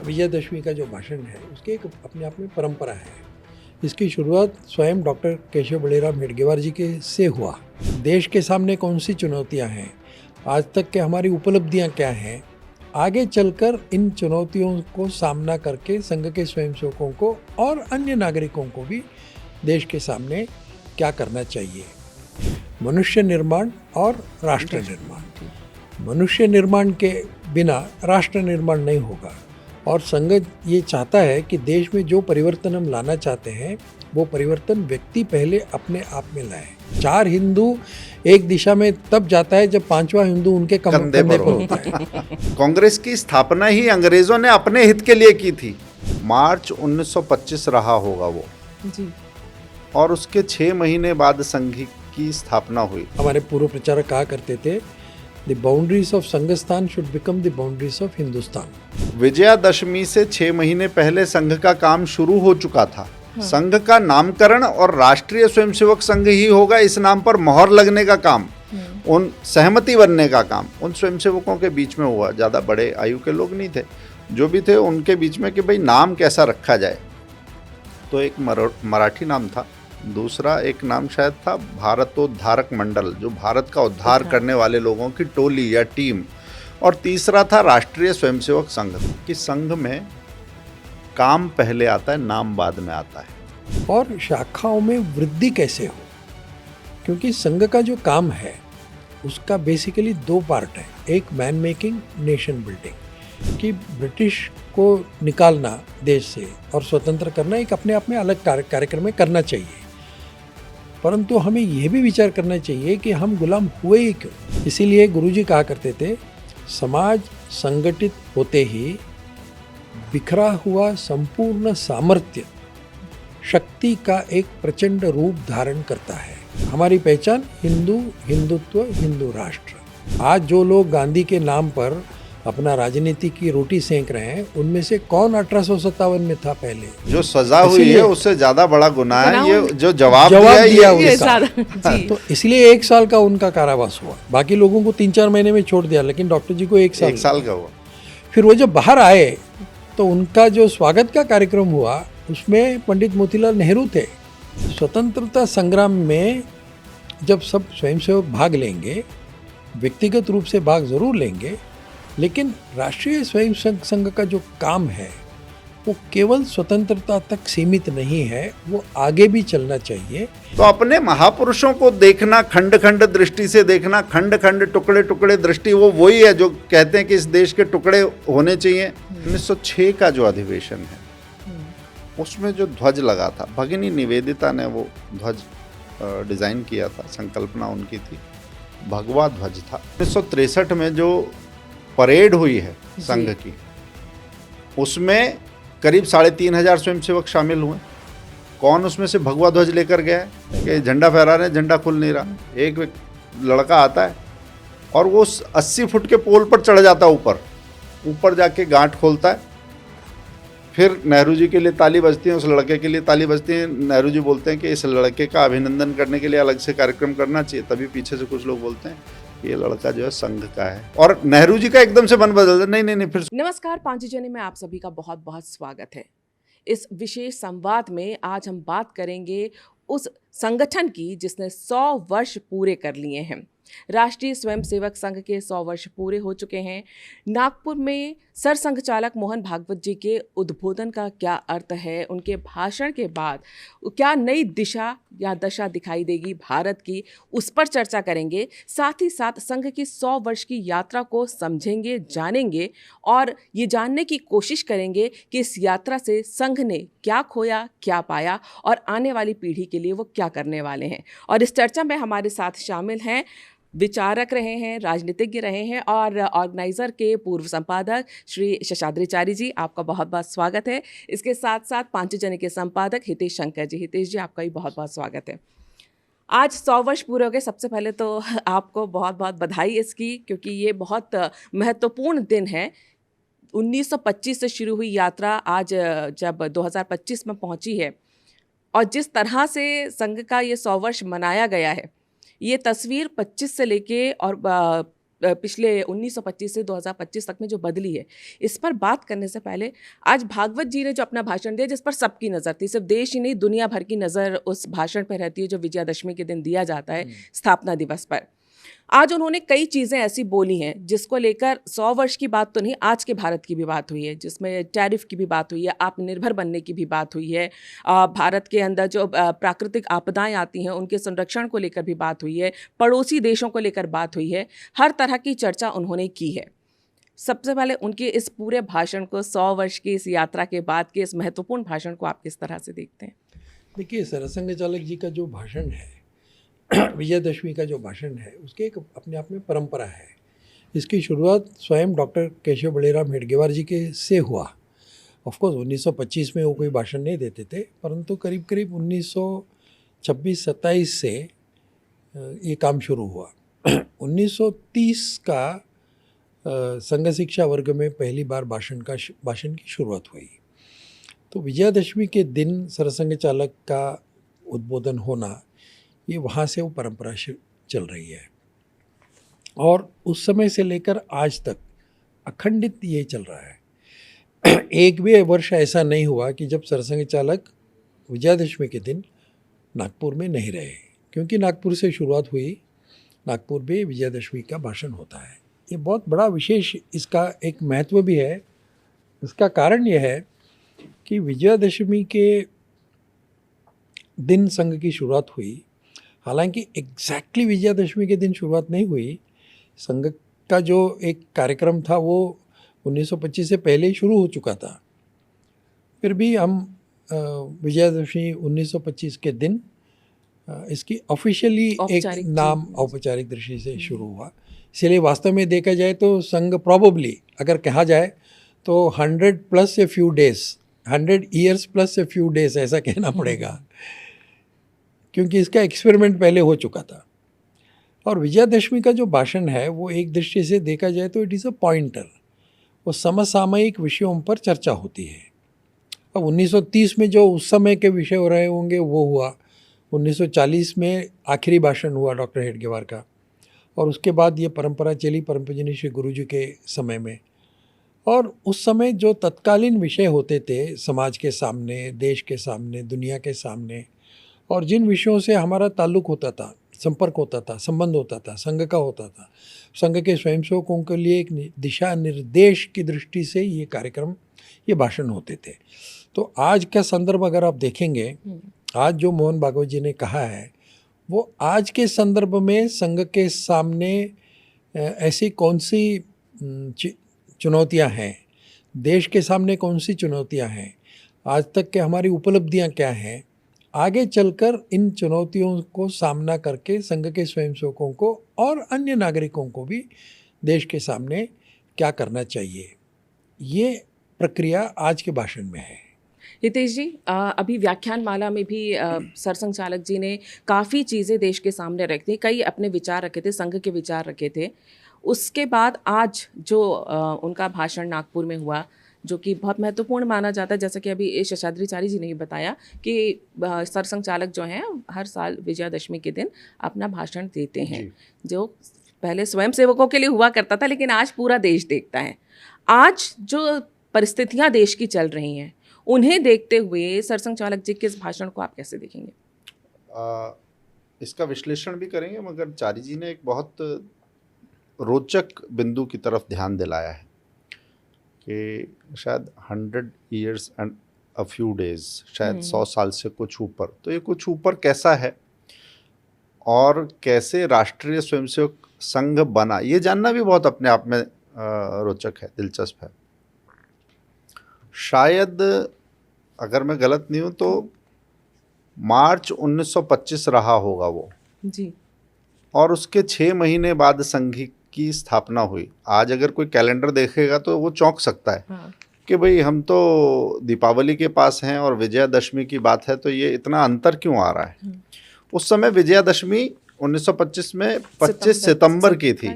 विजयदशमी का जो भाषण है उसकी एक अपने आप में परंपरा है। इसकी शुरुआत स्वयं डॉक्टर केशव बड़ेराम हेडगेवार जी के से हुआ। देश के सामने कौन सी चुनौतियां हैं, आज तक के हमारी उपलब्धियां क्या हैं, आगे चलकर इन चुनौतियों को सामना करके संघ के स्वयंसेवकों को और अन्य नागरिकों को भी देश के सामने क्या करना चाहिए। मनुष्य निर्माण और राष्ट्र निर्माण। मनुष्य निर्माण के बिना राष्ट्र निर्माण नहीं होगा और संघ ये चाहता है कि देश में जो परिवर्तन हम लाना चाहते हैं वो परिवर्तन व्यक्ति पहले अपने आप में लाए। 4 हिंदू एक दिशा में तब जाता है जब 5वां हिंदू उनके कंधे पर होता है। कांग्रेस की स्थापना ही अंग्रेजों ने अपने हित के लिए की थी। मार्च 1925 रहा होगा वो जी। और उसके 6 महीने बाद संघ की स्थापना हुई। हमारे पूर्व प्रचारक कहा करते थे, The boundaries of संघस्थान should become the boundaries of Hindustan. Vijayadashami से 6 महीने पहले संघ का काम शुरू हो चुका था। संघ का नामकरण और राष्ट्रीय स्वयंसेवक संघ ही होगा, इस नाम पर मोहर लगने का काम, उन सहमति बनने का काम उन स्वयंसेवकों के बीच में हुआ। ज़्यादा बड़े आयु के लोग नहीं थे, जो भी थे उनके बीच में कि भाई नाम कैसा रखा जाए। तो एक मराठी नाम था, दूसरा एक नाम शायद था भारतोद्धारक मंडल, जो भारत का उद्धार करने वाले लोगों की टोली या टीम, और तीसरा था राष्ट्रीय स्वयंसेवक संघ। कि संघ में काम पहले आता है, नाम बाद में आता है। और शाखाओं में वृद्धि कैसे हो, क्योंकि संघ का जो काम है उसका बेसिकली 2 पार्ट है। एक मैन मेकिंग, नेशन बिल्डिंग, कि ब्रिटिश को निकालना देश से और स्वतंत्र करना एक अपने आप में अलग कार्यक्रम में करना चाहिए, परंतु हमें यह भी विचार करना चाहिए कि हम गुलाम हुए ही क्यों। इसीलिए गुरुजी कहा करते थे, समाज संगठित होते ही बिखरा हुआ संपूर्ण सामर्थ्य शक्ति का एक प्रचंड रूप धारण करता है। हमारी पहचान हिंदू, हिंदुत्व, हिंदू राष्ट्र। आज जो लोग गांधी के नाम पर अपना राजनीति की रोटी सेंक रहे हैं, उनमें से कौन 1857 में था पहले? जो सजा हुई है उससे ज्यादा बड़ा गुनाह है ये जो जवाब दिया उनका। तो इसलिए 1 साल का उनका कारावास हुआ। बाकी लोगों को 3-4 महीने में छोड़ दिया, लेकिन डॉक्टर जी को 1 साल का हुआ। फिर वो जब बाहर आए तो उनका जो स्वागत का कार्यक्रम हुआ उसमें पंडित मोतीलाल नेहरू थे। स्वतंत्रता संग्राम में जब सब स्वयंसेवक भाग लेंगे, व्यक्तिगत रूप से भाग जरूर लेंगे, लेकिन राष्ट्रीय स्वयंसेवक संघ का जो काम है वो केवल स्वतंत्रता तक सीमित नहीं है, वो आगे भी चलना चाहिए। तो अपने महापुरुषों को देखना, खंड खंड दृष्टि से देखना, खंड खंड टुकड़े टुकड़े दृष्टि, वो वही है जो कहते हैं कि इस देश के टुकड़े होने चाहिए। 1906 का जो अधिवेशन है उसमें जो ध्वज लगा था, भगिनी निवेदिता ने वो ध्वज डिज़ाइन किया था, संकल्पना उनकी थी, भगवा ध्वज था। 1963 में जो परेड हुई है संघ की, उसमें करीब 3,500 स्वयंसेवक शामिल हुए। कौन उसमें से भगवा ध्वज लेकर गया है कि झंडा फहरा रहे, झंडा खुल नहीं रहा। एक लड़का आता है और वो 80 फुट के पोल पर चढ़ जाता है, ऊपर जाके गांठ खोलता है। फिर नेहरू जी के लिए ताली बजती है, उस लड़के के लिए ताली बजती है। नेहरू जी बोलते हैं कि इस लड़के का अभिनंदन करने के लिए अलग से कार्यक्रम करना चाहिए। तभी पीछे से कुछ लोग बोलते हैं ये लड़का जो है संघ का है, और नेहरू जी का एकदम से मन बदल जाता। नहीं फिर। नमस्कार, पांचजनी में आप सभी का बहुत बहुत स्वागत है। इस विशेष संवाद में आज हम बात करेंगे उस संगठन की जिसने 100 वर्ष पूरे कर लिए हैं। राष्ट्रीय स्वयंसेवक संघ के 100 वर्ष पूरे हो चुके हैं। नागपुर में सरसंघ चालक मोहन भागवत जी के उद्बोधन का क्या अर्थ है, उनके भाषण के बाद क्या नई दिशा या दशा दिखाई देगी भारत की, उस पर चर्चा करेंगे। साथ ही साथ संघ की 100 वर्ष की यात्रा को समझेंगे, जानेंगे और ये जानने की कोशिश करेंगे कि इस यात्रा से संघ ने क्या खोया, क्या पाया और आने वाली पीढ़ी के लिए वो क्या करने वाले हैं। और इस चर्चा में हमारे साथ शामिल हैं, विचारक रहे हैं, राजनीतिज्ञ रहे हैं और ऑर्गेनाइजर के पूर्व संपादक श्री शेषाद्रिचारी जी, आपका बहुत बहुत स्वागत है। इसके साथ साथ पांचजनी के संपादक हितेश शंकर जी। हितेश जी, आपका भी बहुत बहुत स्वागत है। आज 100 वर्ष पूरे हो गए। सबसे पहले तो आपको बहुत बहुत बधाई इसकी, क्योंकि ये बहुत महत्वपूर्ण दिन है। 1925 से शुरू हुई यात्रा आज जब 2025 में पहुंची है और जिस तरह से संघ का ये 100 वर्ष मनाया गया है, ये तस्वीर 25 से लेके और पिछले 1925 से 2025 तक में जो बदली है, इस पर बात करने से पहले आज भागवत जी ने जो अपना भाषण दिया, जिस पर सबकी नज़र थी, सिर्फ देश ही नहीं दुनिया भर की नज़र उस भाषण पर रहती है जो विजयादशमी के दिन दिया जाता है स्थापना दिवस पर। आज उन्होंने कई चीज़ें ऐसी बोली हैं जिसको लेकर 100 वर्ष की बात तो नहीं, आज के भारत की भी बात हुई है, जिसमें टैरिफ की भी बात हुई है, आत्मनिर्भर बनने की भी बात हुई है, भारत के अंदर जो प्राकृतिक आपदाएं आती हैं उनके संरक्षण को लेकर भी बात हुई है, पड़ोसी देशों को लेकर बात हुई है, हर तरह की चर्चा उन्होंने की है। सबसे पहले उनके इस पूरे भाषण को, 100 वर्ष की इस यात्रा के बाद के इस महत्वपूर्ण भाषण को आप किस तरह से देखते हैं? देखिए, सरसंघ चालक जी का जो भाषण है, विजयदशमी का जो भाषण है, उसके एक अपने आप में परंपरा है। इसकी शुरुआत स्वयं डॉक्टर केशव बलिराम हेडगेवार जी के से हुआ। ऑफकोर्स 1925 में वो कोई भाषण नहीं देते थे, परंतु करीब करीब 1926-27 से ये काम शुरू हुआ। 1930 का संघ शिक्षा वर्ग में पहली बार भाषण की शुरुआत हुई। तो विजयादशमी के दिन सरसंघ चालक का उद्बोधन होना, ये वहाँ से वो परंपरा चल रही है और उस समय से लेकर आज तक अखंडित ये चल रहा है। एक भी वर्ष ऐसा नहीं हुआ कि जब सरसंघ चालक विजयादशमी के दिन नागपुर में नहीं रहे, क्योंकि नागपुर से शुरुआत हुई, नागपुर में विजयादशमी का भाषण होता है। ये बहुत बड़ा विशेष, इसका एक महत्व भी है। इसका कारण यह है कि विजयादशमी के दिन संघ की शुरुआत हुई। हालांकि एग्जैक्टली विजयादशमी के दिन शुरुआत नहीं हुई, संघ का जो एक कार्यक्रम था वो 1925 से पहले ही शुरू हो चुका था। फिर भी हम विजयादशमी 1925 के दिन इसकी ऑफिशियली एक नाम औपचारिक दृष्टि से शुरू हुआ। इसलिए वास्तव में देखा जाए तो संघ प्रॉबेबली, अगर कहा जाए तो 100 plus a few days, 100 years plus a few days ऐसा कहना पड़ेगा, क्योंकि इसका एक्सपेरिमेंट पहले हो चुका था। और विजयादशमी का जो भाषण है वो एक दृष्टि से देखा जाए तो इट इज़ अ पॉइंटर, वो समसामयिक विषयों पर चर्चा होती है। अब 1930 में जो उस समय के विषय हो रहे होंगे वो हुआ, 1940 में आखिरी भाषण हुआ डॉक्टर हेडगेवार का, और उसके बाद ये परंपरा चली परम पूजनीय श्री गुरु जी के समय में। और उस समय जो तत्कालीन विषय होते थे समाज के सामने, देश के सामने, दुनिया के सामने, और जिन विषयों से हमारा ताल्लुक़ होता था, संपर्क होता था, संबंध होता था, संघ का होता था, संघ के स्वयंसेवकों के लिए एक दिशा निर्देश की दृष्टि से ये कार्यक्रम, ये भाषण होते थे। तो आज का संदर्भ अगर आप देखेंगे, आज जो मोहन भागवत जी ने कहा है वो आज के संदर्भ में संघ के सामने ऐसी कौन सी चुनौतियां हैं, देश के सामने कौन सी चुनौतियां हैं, आज तक के हमारी उपलब्धियां क्या हैं, आगे चलकर इन चुनौतियों को सामना करके संघ के स्वयंसेवकों को और अन्य नागरिकों को भी देश के सामने क्या करना चाहिए, ये प्रक्रिया आज के भाषण में है। हितेश जी, अभी व्याख्यान माला में भी सरसंघ चालक जी ने काफ़ी चीज़ें देश के सामने रखी, कई अपने विचार रखे थे, संघ के विचार रखे थे। उसके बाद आज जो उनका भाषण नागपुर में हुआ, जो कि बहुत महत्वपूर्ण माना जाता है, जैसा कि अभी शेषाद्रीचारी जी ने बताया कि सरसंघ चालक जो हैं हर साल विजयादशमी के दिन अपना भाषण देते हैं, जो पहले स्वयंसेवकों के लिए हुआ करता था, लेकिन आज पूरा देश देखता है। आज जो परिस्थितियां देश की चल रही हैं, उन्हें देखते हुए सरसंघ चालक जी के इस भाषण को आप कैसे देखेंगे? इसका विश्लेषण भी करेंगे, मगर चारी जी ने एक बहुत रोचक बिंदु की तरफ ध्यान दिलाया है कि शायद 100 years and a few days, शायद 100 साल से कुछ ऊपर। तो ये कुछ ऊपर कैसा है और कैसे राष्ट्रीय स्वयंसेवक संघ बना, ये जानना भी बहुत अपने आप में रोचक है, दिलचस्प है। शायद अगर मैं गलत नहीं हूँ तो मार्च 1925 रहा होगा वो जी, और उसके 6 महीने बाद संघ की स्थापना हुई। आज अगर कोई कैलेंडर देखेगा तो वो चौंक सकता है कि भाई हम तो दीपावली के पास हैं और विजयादशमी की बात है, तो ये इतना अंतर क्यों आ रहा है। उस समय विजयादशमी 1925 में 25 सितंबर की थी,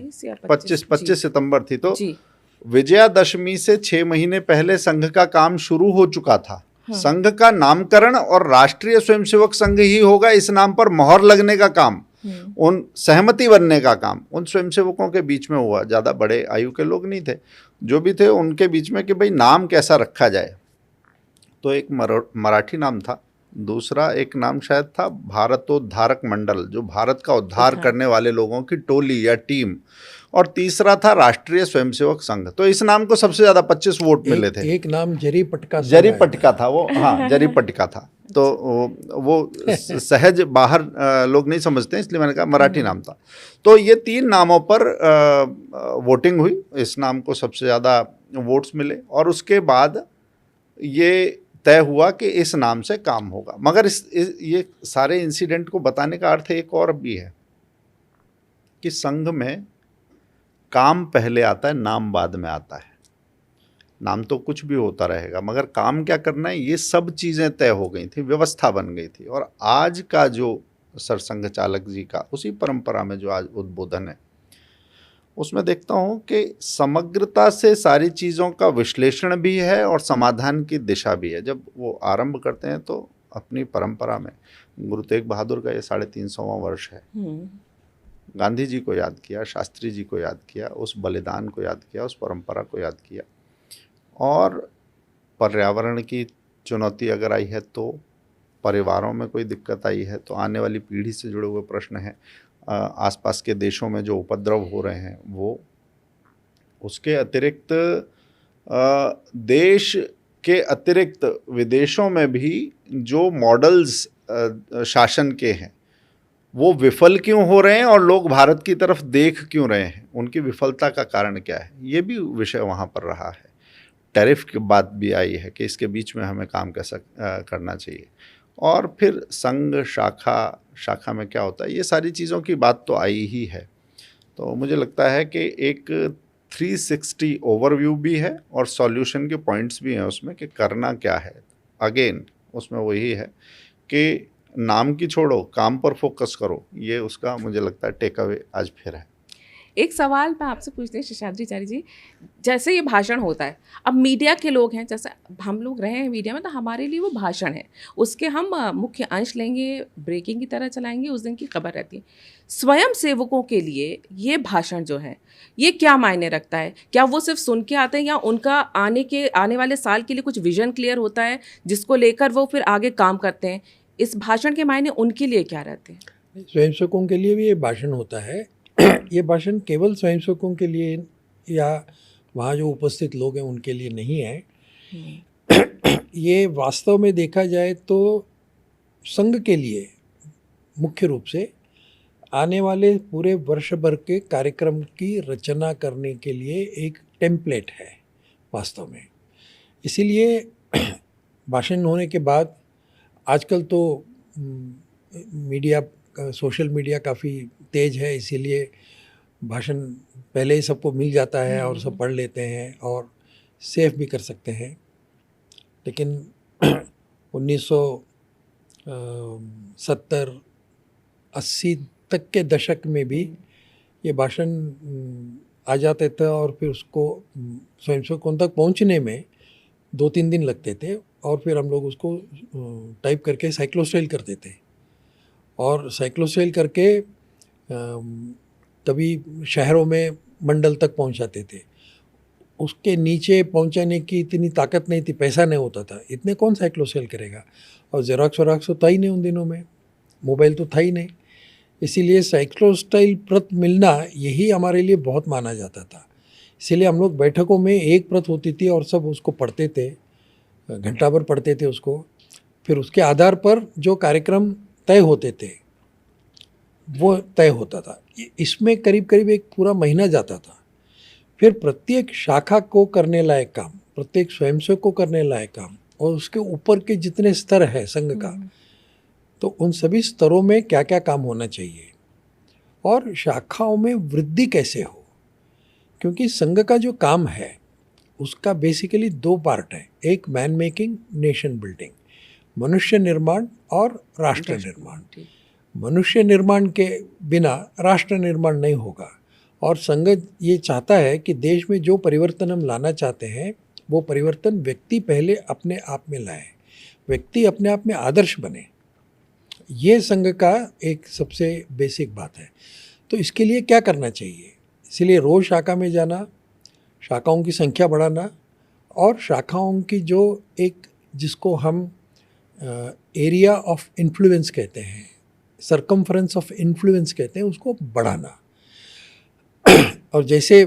25 सितंबर थी। तो विजयादशमी से 6 महीने पहले संघ का काम शुरू हो चुका था। संघ का नामकरण और राष्ट्रीय स्वयंसेवक संघ ही होगा, इस नाम पर मोहर लगने का काम उन सहमति बनने का काम उन स्वयंसेवकों के बीच में हुआ। ज़्यादा बड़े आयु के लोग नहीं थे, जो भी थे उनके बीच में कि भाई नाम कैसा रखा जाए। तो एक मराठी नाम था, दूसरा एक नाम शायद था भारतोद्धारक मंडल, जो भारत का उद्धार करने वाले लोगों की टोली या टीम, और तीसरा था राष्ट्रीय स्वयंसेवक संघ। तो इस नाम को सबसे ज्यादा 25 वोट मिले थे। एक नाम जरी पटका था वो, हाँ जरी पटका था। तो वो सहज बाहर लोग नहीं समझते, इसलिए मैंने कहा मराठी नाम था। तो ये 3 नामों पर वोटिंग हुई, इस नाम को सबसे ज़्यादा वोट्स मिले, और उसके बाद ये तय हुआ कि इस नाम से काम होगा। मगर ये सारे इंसिडेंट को बताने का अर्थ एक और भी है कि संघ में काम पहले आता है, नाम बाद में आता है। नाम तो कुछ भी होता रहेगा, मगर काम क्या करना है, ये सब चीज़ें तय हो गई थी, व्यवस्था बन गई थी। और आज का जो सरसंघ चालक जी का उसी परंपरा में जो आज उद्बोधन है, उसमें देखता हूँ कि समग्रता से सारी चीज़ों का विश्लेषण भी है और समाधान की दिशा भी है। जब वो आरंभ करते हैं तो अपनी परंपरा में गुरु तेग बहादुर का ये 350वां वर्ष है। गांधी जी को याद किया, शास्त्री जी को याद किया, उस बलिदान को याद किया, उस परंपरा को याद किया। और पर्यावरण की चुनौती अगर आई है तो, परिवारों में कोई दिक्कत आई है तो, आने वाली पीढ़ी से जुड़े हुए प्रश्न हैं, आसपास के देशों में जो उपद्रव हो रहे हैं वो, उसके अतिरिक्त देश के अतिरिक्त विदेशों में भी जो मॉडल्स शासन के हैं वो विफल क्यों हो रहे हैं और लोग भारत की तरफ देख क्यों रहे हैं, उनकी विफलता का कारण क्या है, ये भी विषय वहाँ पर रहा है। टैरिफ की बात भी आई है कि इसके बीच में हमें काम कैसा करना चाहिए। और फिर संघ शाखा में क्या होता है, ये सारी चीज़ों की बात तो आई ही है। तो मुझे लगता है कि एक 360 ओवरव्यू भी है और सॉल्यूशन के पॉइंट्स भी हैं उसमें कि करना क्या है। अगेन उसमें वही है कि नाम की छोड़ो, काम पर फोकस करो, ये उसका मुझे लगता है टेक अवे आज फिर है। एक सवाल मैं आपसे पूछती हूँ शेषाद्रीचार्य जी, जैसे ये भाषण होता है, अब मीडिया के लोग हैं, जैसे हम लोग रहे हैं मीडिया में, तो हमारे लिए वो भाषण है, उसके हम मुख्य अंश लेंगे, ब्रेकिंग की तरह चलाएंगे, उस दिन की खबर रहती है। स्वयं सेवकों के लिए ये भाषण जो है ये क्या मायने रखता है? क्या वो सिर्फ सुन के आते हैं या उनका आने वाले साल के लिए कुछ विजन क्लियर होता है जिसको लेकर वो फिर आगे काम करते हैं? इस भाषण के मायने उनके लिए क्या रहते हैं? स्वयंसेवकों के लिए भी ये भाषण होता है। ये भाषण केवल स्वयंसेवकों के लिए या वहाँ जो उपस्थित लोग हैं उनके लिए नहीं है। ये वास्तव में देखा जाए तो संघ के लिए मुख्य रूप से आने वाले पूरे वर्ष भर के कार्यक्रम की रचना करने के लिए एक टेम्पलेट है वास्तव में। इसीलिए भाषण होने के बाद आजकल तो मीडिया, सोशल मीडिया काफ़ी तेज है, इसीलिए भाषण पहले ही सबको मिल जाता है और सब पढ़ लेते हैं और सेव भी कर सकते हैं। लेकिन 1970-80 तक के दशक में भी ये भाषण आ जाते थे और फिर उसको स्वयंसेवकों तक पहुंचने में 2-3 दिन लगते थे और फिर हम लोग उसको टाइप करके साइक्लोस्टाइल करते थे और साइक्लोस्टाइल करके कभी शहरों में मंडल तक पहुंचाते थे। उसके नीचे पहुंचाने की इतनी ताकत नहीं थी, पैसा नहीं होता था, इतने कौन साइक्लोस्टाइल करेगा, और जेरॉक्स वेरॉक्स तो था ही नहीं उन दिनों में, मोबाइल तो था ही नहीं। इसीलिए साइक्लोस्टाइल प्रत मिलना यही हमारे लिए बहुत माना जाता था। इसीलिए हम लोग बैठकों में एक प्रत होती थी और सब उसको पढ़ते थे, घंटा भर पढ़ते थे उसको। फिर उसके आधार पर जो कार्यक्रम तय होते थे वो तय होता था। इसमें करीब करीब एक पूरा महीना जाता था। फिर प्रत्येक शाखा को करने लायक काम, प्रत्येक स्वयंसेवक को करने लायक काम, और उसके ऊपर के जितने स्तर है संघ का, तो उन सभी स्तरों में क्या क्या काम होना चाहिए और शाखाओं में वृद्धि कैसे हो। क्योंकि संघ का जो काम है उसका बेसिकली 2 पार्ट है, एक मैन मेकिंग, नेशन बिल्डिंग, मनुष्य निर्माण और राष्ट्र निर्माण। मनुष्य निर्माण के बिना राष्ट्र निर्माण नहीं होगा। और संघ ये चाहता है कि देश में जो परिवर्तन हम लाना चाहते हैं वो परिवर्तन व्यक्ति पहले अपने आप में लाए, व्यक्ति अपने आप में आदर्श बने। ये संघ का एक सबसे बेसिक बात है। तो इसके लिए क्या करना चाहिए? इसलिए रोज़ शाखा में जाना, शाखाओं की संख्या बढ़ाना और शाखाओं की जो एक जिसको हम एरिया ऑफ इन्फ्लुएंस कहते हैं, सरकमफ्रेंस ऑफ इन्फ्लुएंस कहते हैं, उसको बढ़ाना। और जैसे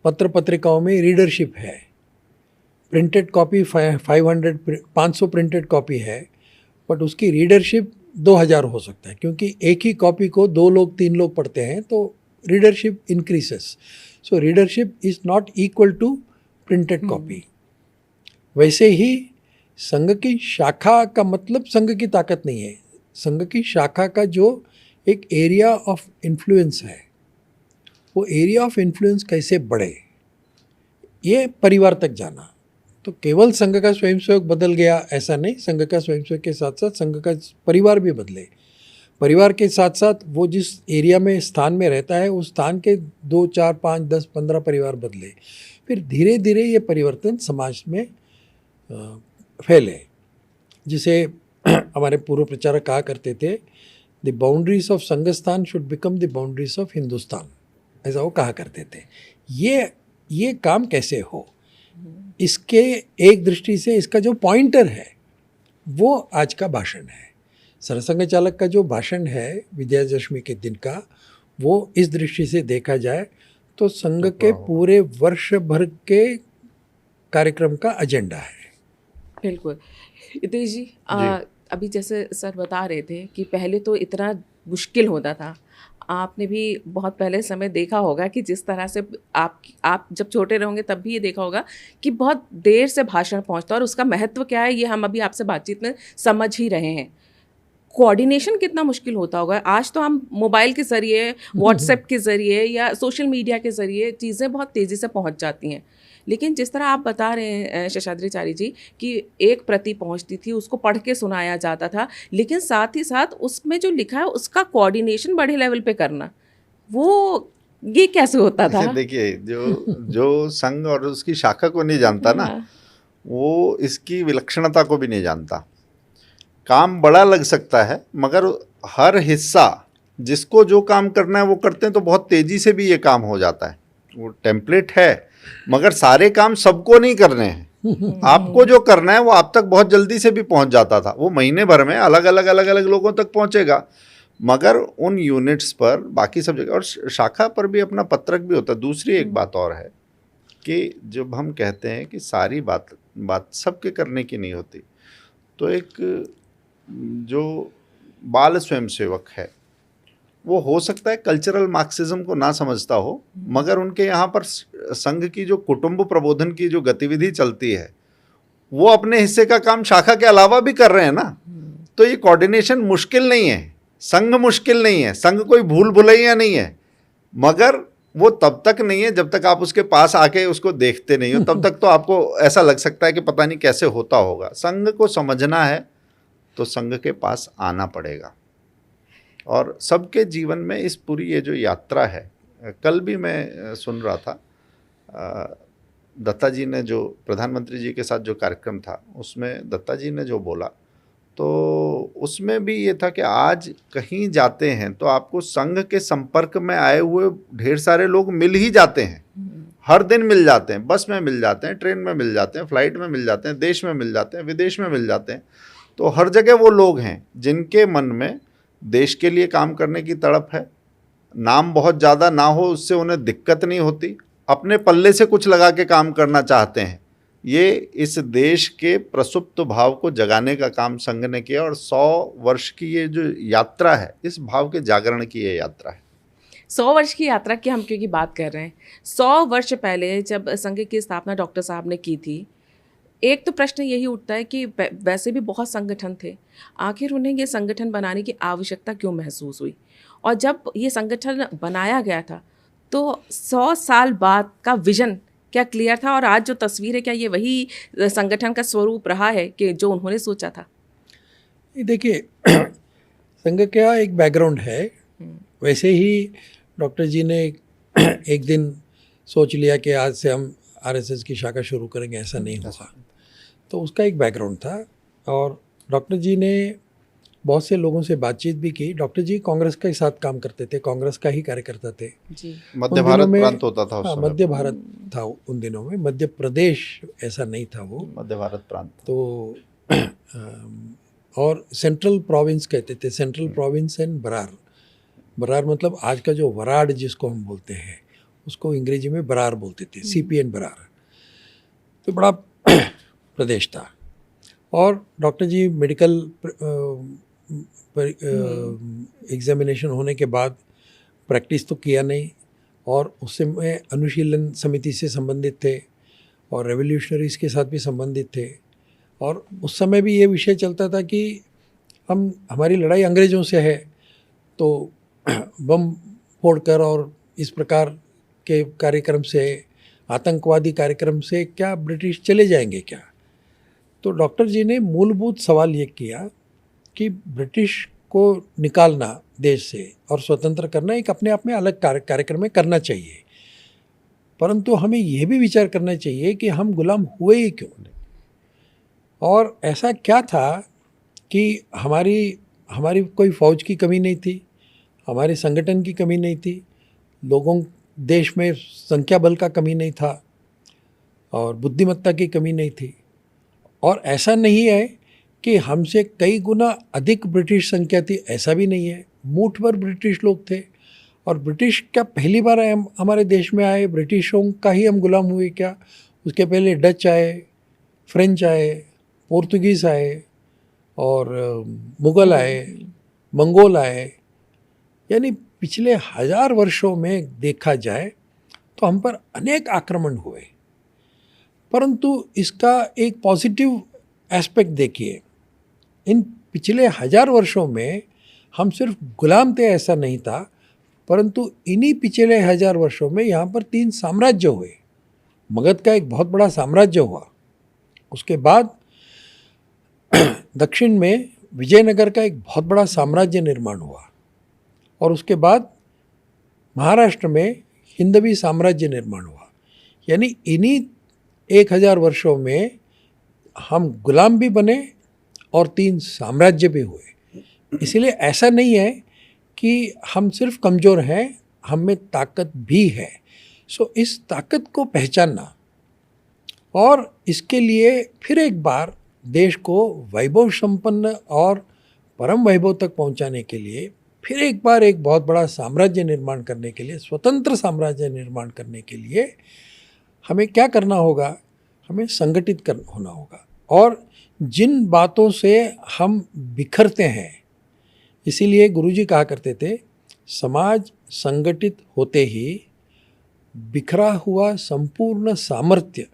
पत्र पत्रिकाओं में रीडरशिप है, प्रिंटेड कॉपी 500 प्रिंटेड कॉपी है, बट उसकी रीडरशिप 2000 हो सकता है, क्योंकि एक ही कॉपी को 2 लोग 3 लोग पढ़ते हैं, तो readership increases. So readership is not equal to printed copy. वैसे ही संघ की शाखा का मतलब संघ की ताकत नहीं है। संघ की शाखा का जो एक एरिया ऑफ इन्फ्लुएंस है, वो एरिया ऑफ इन्फ्लुएंस कैसे बढ़े, ये परिवार तक जाना। तो केवल संघ का स्वयंसेवक बदल गया ऐसा नहीं, संघ का स्वयंसेवक के साथ साथ संघ का परिवार भी बदले। परिवार के साथ साथ वो जिस एरिया में स्थान में रहता है, उस स्थान के 2, 4, 5, 10, 15 परिवार बदले। फिर धीरे धीरे ये परिवर्तन समाज में फैले, जिसे हमारे पूर्व प्रचारक कहा करते थे, the boundaries of Sanghasthan should become the boundaries of Hindustan, ऐसा वो कहा करते थे। ये काम कैसे हो, इसके एक दृष्टि से इसका जो पॉइंटर है वो आज का भाषण है। सरसंघ चालक का जो भाषण है विजयादशमी के दिन का, वो इस दृष्टि से देखा जाए तो संघ के पूरे वर्ष भर के कार्यक्रम का एजेंडा है। बिल्कुल। हितेश जी, अभी जैसे सर बता रहे थे कि पहले तो इतना मुश्किल होता था। आपने भी बहुत पहले समय देखा होगा कि जिस तरह से आप जब छोटे रहोगे तब भी ये देखा होगा कि बहुत देर से भाषण पहुंचता है, और उसका महत्व क्या है ये हम अभी आपसे बातचीत में समझ ही रहे हैं। कोऑर्डिनेशन कितना मुश्किल होता होगा। आज तो हम मोबाइल के ज़रिए, व्हाट्सएप के ज़रिए या सोशल मीडिया के ज़रिए चीज़ें बहुत तेज़ी से पहुंच जाती हैं, लेकिन जिस तरह आप बता रहे हैं शेषाद्रिचारी जी कि एक प्रति पहुंचती थी, उसको पढ़ के सुनाया जाता था, लेकिन साथ ही साथ उसमें जो लिखा है उसका कोऑर्डिनेशन बड़े लेवल पे करना, वो ये कैसे होता था? देखिए, जो संघ और उसकी शाखा को नहीं जानता ना, वो इसकी विलक्षणता को भी नहीं जानता। काम बड़ा लग सकता है, मगर हर हिस्सा जिसको जो काम करना है वो करते हैं, तो बहुत तेज़ी से भी ये काम हो जाता है। वो टेम्पलेट है, मगर सारे काम सबको नहीं करने हैं। आपको जो करना है वो आप तक बहुत जल्दी से भी पहुंच जाता था। वो महीने भर में अलग अलग लोगों तक पहुंचेगा, मगर उन यूनिट्स पर बाकी सब जगह, और शाखा पर भी अपना पत्रक भी होता है। दूसरी एक बात और है कि जब हम कहते हैं कि सारी बात सबके करने की नहीं होती, तो एक जो बाल स्वयंसेवक है वो हो सकता है कल्चरल मार्क्सिज्म को ना समझता हो, मगर उनके यहाँ पर संघ की जो कुटुंब प्रबोधन की जो गतिविधि चलती है, वो अपने हिस्से का काम शाखा के अलावा भी कर रहे हैं ना। तो ये कोऑर्डिनेशन मुश्किल नहीं है, संघ मुश्किल नहीं है, संघ कोई भूल भुलैया नहीं है, मगर वो तब तक नहीं है जब तक आप उसके पास आके उसको देखते नहीं हो। तब तक तो आपको ऐसा लग सकता है कि पता नहीं कैसे होता होगा। संघ को समझना है तो संघ के पास आना पड़ेगा। और सबके जीवन में इस पूरी ये जो यात्रा है, कल भी मैं सुन रहा था, दत्ता जी ने जो प्रधानमंत्री जी के साथ जो कार्यक्रम था, उसमें दत्ता जी ने जो बोला, तो उसमें भी ये था कि आज कहीं जाते हैं तो आपको संघ के संपर्क में आए हुए ढेर सारे लोग मिल ही जाते हैं। हर दिन मिल जाते हैं, बस में मिल जाते हैं, ट्रेन में मिल जाते हैं, फ्लाइट में मिल जाते हैं, देश में मिल जाते हैं, विदेश में मिल जाते हैं। तो हर जगह वो लोग हैं जिनके मन में देश के लिए काम करने की तड़प है। नाम बहुत ज़्यादा ना हो उससे उन्हें दिक्कत नहीं होती, अपने पल्ले से कुछ लगा के काम करना चाहते हैं। ये इस देश के प्रसुप्त भाव को जगाने का काम संघ ने किया, और 100 वर्ष की ये जो यात्रा है, इस भाव के जागरण की ये यात्रा है। 100 वर्ष की यात्रा की हम क्योंकि बात कर रहे हैं, 100 वर्ष पहले जब संघ की स्थापना डॉक्टर साहब ने की थी, एक तो प्रश्न यही उठता है कि वैसे भी बहुत संगठन थे, आखिर उन्हें ये संगठन बनाने की आवश्यकता क्यों महसूस हुई? और जब ये संगठन बनाया गया था तो 100 साल बाद का विजन क्या क्लियर था? और आज जो तस्वीर है, क्या ये वही संगठन का स्वरूप रहा है कि जो उन्होंने सोचा था? देखिए, संघ का एक बैकग्राउंड है। वैसे ही डॉक्टर जी ने एक दिन सोच लिया कि आज से हम आरएसएस की शाखा शुरू करेंगे, ऐसा नहीं होगा। तो उसका एक बैकग्राउंड था, और डॉक्टर जी ने बहुत से लोगों से बातचीत भी की। डॉक्टर जी कांग्रेस के साथ काम करते थे, कांग्रेस का ही कार्यकर्ता थे। जी। मध्य उन भारत दिनों में- प्रांत होता था उस हाँ, समय। मध्य भारत था उन दिनों में, मध्य प्रदेश ऐसा नहीं था वो। मध्य भारत प्रांत। तो और सेंट्रल प्रोविंस कहते थे, central province and Berar. Berar मतलब आज का जो वराड जिसको हम बोलते हैं, उसको अंग्रेजी में बरार बोलते थे, CPN बरार। तो बड़ा प्रदेश था। और डॉक्टर जी मेडिकल एग्जामिनेशन होने के बाद प्रैक्टिस तो किया नहीं, और उससे मैं अनुशीलन समिति से संबंधित थे और रेवोल्यूशनरीज के साथ भी संबंधित थे। और उस समय भी ये विषय चलता था कि हमारी लड़ाई अंग्रेज़ों से है, तो बम फोड़कर और इस प्रकार के कार्यक्रम से, आतंकवादी कार्यक्रम से क्या ब्रिटिश चले जाएंगे क्या? तो डॉक्टर जी ने मूलभूत सवाल ये किया कि ब्रिटिश को निकालना देश से और स्वतंत्र करना एक अपने आप में अलग कार्यक्रम में करना चाहिए, परंतु हमें यह भी विचार करना चाहिए कि हम गुलाम हुए ही क्यों नहीं, और ऐसा क्या था कि हमारी कोई फौज की कमी नहीं थी, हमारे संगठन की कमी नहीं थी, लोगों देश में संख्या बल का कमी नहीं था और बुद्धिमत्ता की कमी नहीं थी। और ऐसा नहीं है कि हमसे कई गुना अधिक ब्रिटिश संख्या थी, ऐसा भी नहीं है। मुठ भर ब्रिटिश लोग थे, और ब्रिटिश क्या पहली बार हमारे देश में आए? ब्रिटिशों का ही हम गुलाम हुए क्या? उसके पहले डच आए, फ्रेंच आए, पोर्तुगीज़ आए, और मुग़ल आए, मंगोल आए। यानी पिछले 1000 वर्षों में देखा जाए तो हम पर अनेक आक्रमण हुए, परंतु इसका एक पॉजिटिव एस्पेक्ट देखिए। इन पिछले 1000 वर्षों में हम सिर्फ गुलाम थे ऐसा नहीं था, परंतु इन्हीं पिछले 1000 वर्षों में यहाँ पर 3 साम्राज्य हुए। मगध का एक बहुत बड़ा साम्राज्य हुआ, उसके बाद दक्षिण में विजयनगर का एक बहुत बड़ा साम्राज्य निर्माण हुआ, और उसके बाद महाराष्ट्र में हिंदवी साम्राज्य निर्माण हुआ। यानी इन्हीं 1000 वर्षों में हम गुलाम भी बने और 3 साम्राज्य भी हुए। इसलिए ऐसा नहीं है कि हम सिर्फ कमज़ोर हैं, हम में ताकत भी है। सो इस ताकत को पहचानना और इसके लिए फिर एक बार देश को वैभव संपन्न और परम वैभव तक पहुंचाने के लिए फिर एक बार एक बहुत बड़ा साम्राज्य निर्माण करने के लिए, स्वतंत्र साम्राज्य निर्माण करने के लिए हमें क्या करना होगा? हमें संगठित होना होगा। और जिन बातों से हम बिखरते हैं, इसीलिए गुरुजी कहा करते थे, समाज संगठित होते ही बिखरा हुआ संपूर्ण सामर्थ्य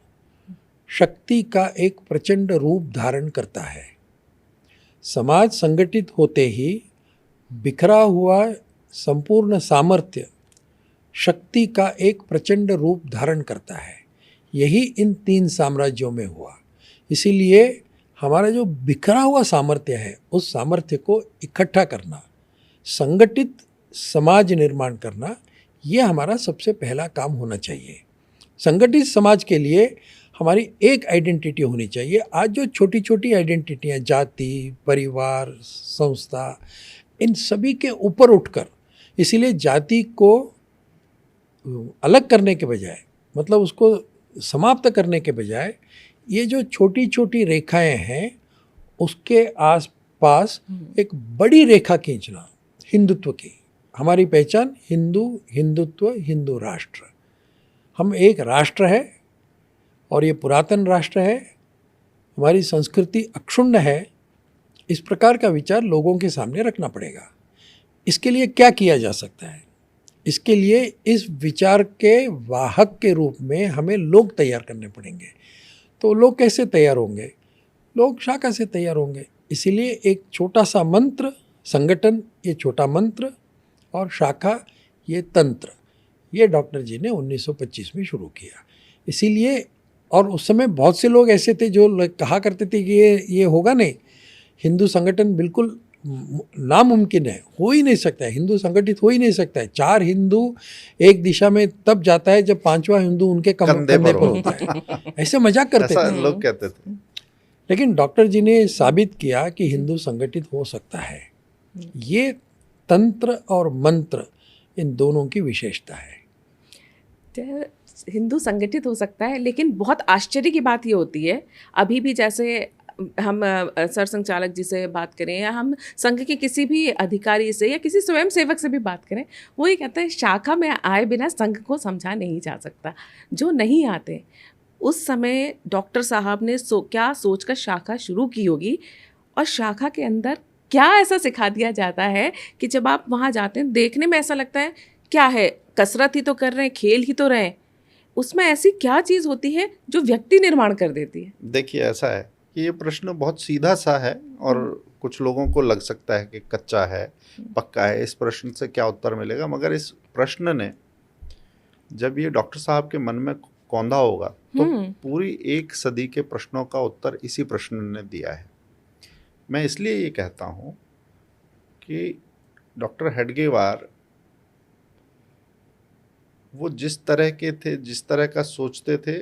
शक्ति का एक प्रचंड रूप धारण करता है। समाज संगठित होते ही बिखरा हुआ संपूर्ण सामर्थ्य शक्ति का एक प्रचंड रूप धारण करता है। यही इन 3 साम्राज्यों में हुआ। इसीलिए हमारा जो बिखरा हुआ सामर्थ्य है, उस सामर्थ्य को इकट्ठा करना, संगठित समाज निर्माण करना, ये हमारा सबसे पहला काम होना चाहिए। संगठित समाज के लिए हमारी एक आइडेंटिटी होनी चाहिए। आज जो छोटी छोटी आइडेंटिटियाँ, जाति, परिवार, संस्था, इन सभी के ऊपर उठकर, इसीलिए जाति को अलग करने के बजाय, मतलब उसको समाप्त करने के बजाय, ये जो छोटी छोटी रेखाएं हैं उसके आसपास एक बड़ी रेखा खींचना, हिंदुत्व की। हमारी पहचान हिंदू, हिंदुत्व, हिंदू राष्ट्र। हम एक राष्ट्र है और ये पुरातन राष्ट्र है, हमारी संस्कृति अक्षुण्ण है। इस प्रकार का विचार लोगों के सामने रखना पड़ेगा। इसके लिए क्या किया जा सकता है? इसके लिए इस विचार के वाहक के रूप में हमें लोग तैयार करने पड़ेंगे। तो लोग कैसे तैयार होंगे? लोग शाखा से तैयार होंगे। इसीलिए एक छोटा सा मंत्र, संगठन ये छोटा मंत्र, और शाखा ये तंत्र, ये डॉक्टर जी ने 1925 में शुरू किया। इसीलिए, और उस समय बहुत से लोग ऐसे थे जो कहा करते थे कि ये होगा नहीं, हिंदू संगठन बिल्कुल नामुमकिन है, हो ही नहीं सकता है, हिंदू संगठित हो ही नहीं सकता है। 4 हिंदू एक दिशा में तब जाता है जब 5वां हिंदू उनके कंधे पर होता है। ऐसे मजाक करते थे लोग कहते थे। लेकिन डॉक्टर जी ने साबित किया कि हिंदू संगठित हो सकता है। ये तंत्र और मंत्र इन दोनों की विशेषता है। तो हिंदू संगठित हो सकता है, लेकिन बहुत आश्चर्य की बात ये होती है, अभी भी जैसे हम सर संचालक जी से बात करें या हम संघ के किसी भी अधिकारी से या किसी स्वयं सेवक से भी बात करें, वो ये कहता है शाखा में आए बिना संघ को समझा नहीं जा सकता। जो नहीं आते, उस समय डॉक्टर साहब ने क्या सोचकर शाखा शुरू की होगी, और शाखा के अंदर क्या ऐसा सिखा दिया जाता है कि जब आप वहाँ जाते हैं, देखने में ऐसा लगता है क्या है, कसरत ही तो कर रहे हैं, खेल ही तो रहे हैं। उसमें ऐसी क्या चीज़ होती है जो व्यक्ति निर्माण कर देती है? देखिए, ऐसा है कि ये प्रश्न बहुत सीधा सा है और कुछ लोगों को लग सकता है कि कच्चा है, पक्का है, इस प्रश्न से क्या उत्तर मिलेगा। मगर इस प्रश्न ने जब ये डॉक्टर साहब के मन में कौंधा होगा तो पूरी 1 सदी के प्रश्नों का उत्तर इसी प्रश्न ने दिया है। मैं इसलिए ये कहता हूँ कि डॉक्टर हेडगेवार वो जिस तरह के थे, जिस तरह का सोचते थे,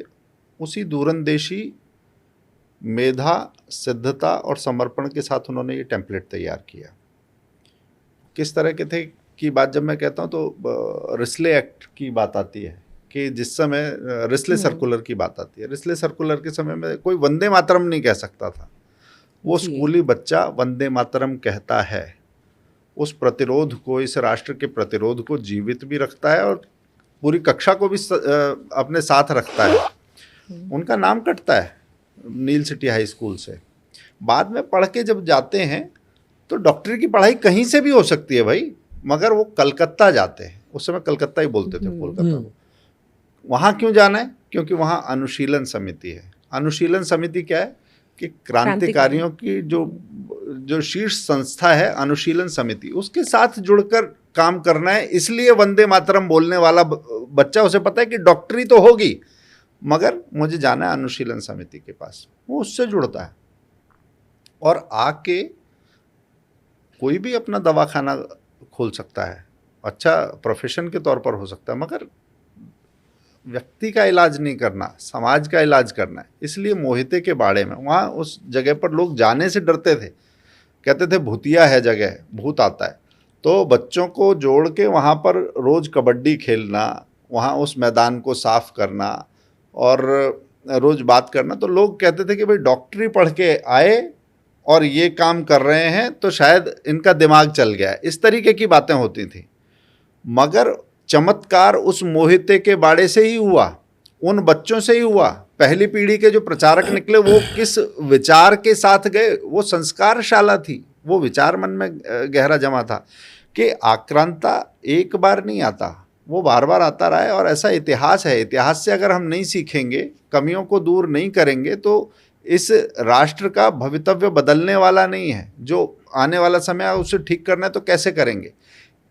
उसी दूरंदेशी मेधा, सिद्धता और समर्पण के साथ उन्होंने ये टेम्पलेट तैयार किया। किस तरह के थे की बात जब मैं कहता हूँ तो रिस्ले एक्ट की बात आती है कि जिस समय रिस्ले सर्कुलर की बात आती है। रिस्ले सर्कुलर के समय में कोई वंदे मातरम नहीं कह सकता था। वो स्कूली बच्चा वंदे मातरम कहता है, उस प्रतिरोध को, इस राष्ट्र के प्रतिरोध को जीवित भी रखता है और पूरी कक्षा को भी अपने साथ रखता है। उनका नाम कटता है नील सिटी हाई स्कूल से। बाद में पढ़ के जब जाते हैं तो डॉक्टरी की पढ़ाई कहीं से भी हो सकती है भाई, मगर वो कलकत्ता जाते हैं। उस समय कलकत्ता ही बोलते थे, कोलकाता को। वहाँ क्यों जाना है? क्योंकि वहाँ अनुशीलन समिति है। अनुशीलन समिति क्या है कि क्रांतिकारियों की जो शीर्ष संस्था है अनुशीलन समिति, उसके साथ जुड़कर काम करना है। इसलिए वंदे मातरम बोलने वाला बच्चा, उसे पता है कि डॉक्टरी तो होगी मगर मुझे जाना है अनुशीलन समिति के पास। वो उससे जुड़ता है और आके कोई भी अपना दवाखाना खोल सकता है, अच्छा प्रोफेशन के तौर पर हो सकता है, मगर व्यक्ति का इलाज नहीं करना, समाज का इलाज करना है। इसलिए मोहिते के बाड़े में, वहाँ उस जगह पर लोग जाने से डरते थे, कहते थे भूतिया है जगह, भूत आता है। तो बच्चों को जोड़ के वहाँ पर रोज़ कबड्डी खेलना, वहाँ उस मैदान को साफ करना और रोज़ बात करना। तो लोग कहते थे कि भाई डॉक्टरी पढ़ के आए और ये काम कर रहे हैं तो शायद इनका दिमाग चल गया है। इस तरीके की बातें होती थी। मगर चमत्कार उस मोहिते के बाड़े से ही हुआ, उन बच्चों से ही हुआ। पहली पीढ़ी के जो प्रचारक निकले वो किस विचार के साथ गए? वो संस्कारशाला थी, वो विचार मन में गहरा जमा था कि आक्रांता एक बार नहीं आता, वो बार बार आता रहा है। और ऐसा इतिहास है, इतिहास से अगर हम नहीं सीखेंगे, कमियों को दूर नहीं करेंगे तो इस राष्ट्र का भवितव्य बदलने वाला नहीं है। जो आने वाला समय है उसे ठीक करना है तो कैसे करेंगे?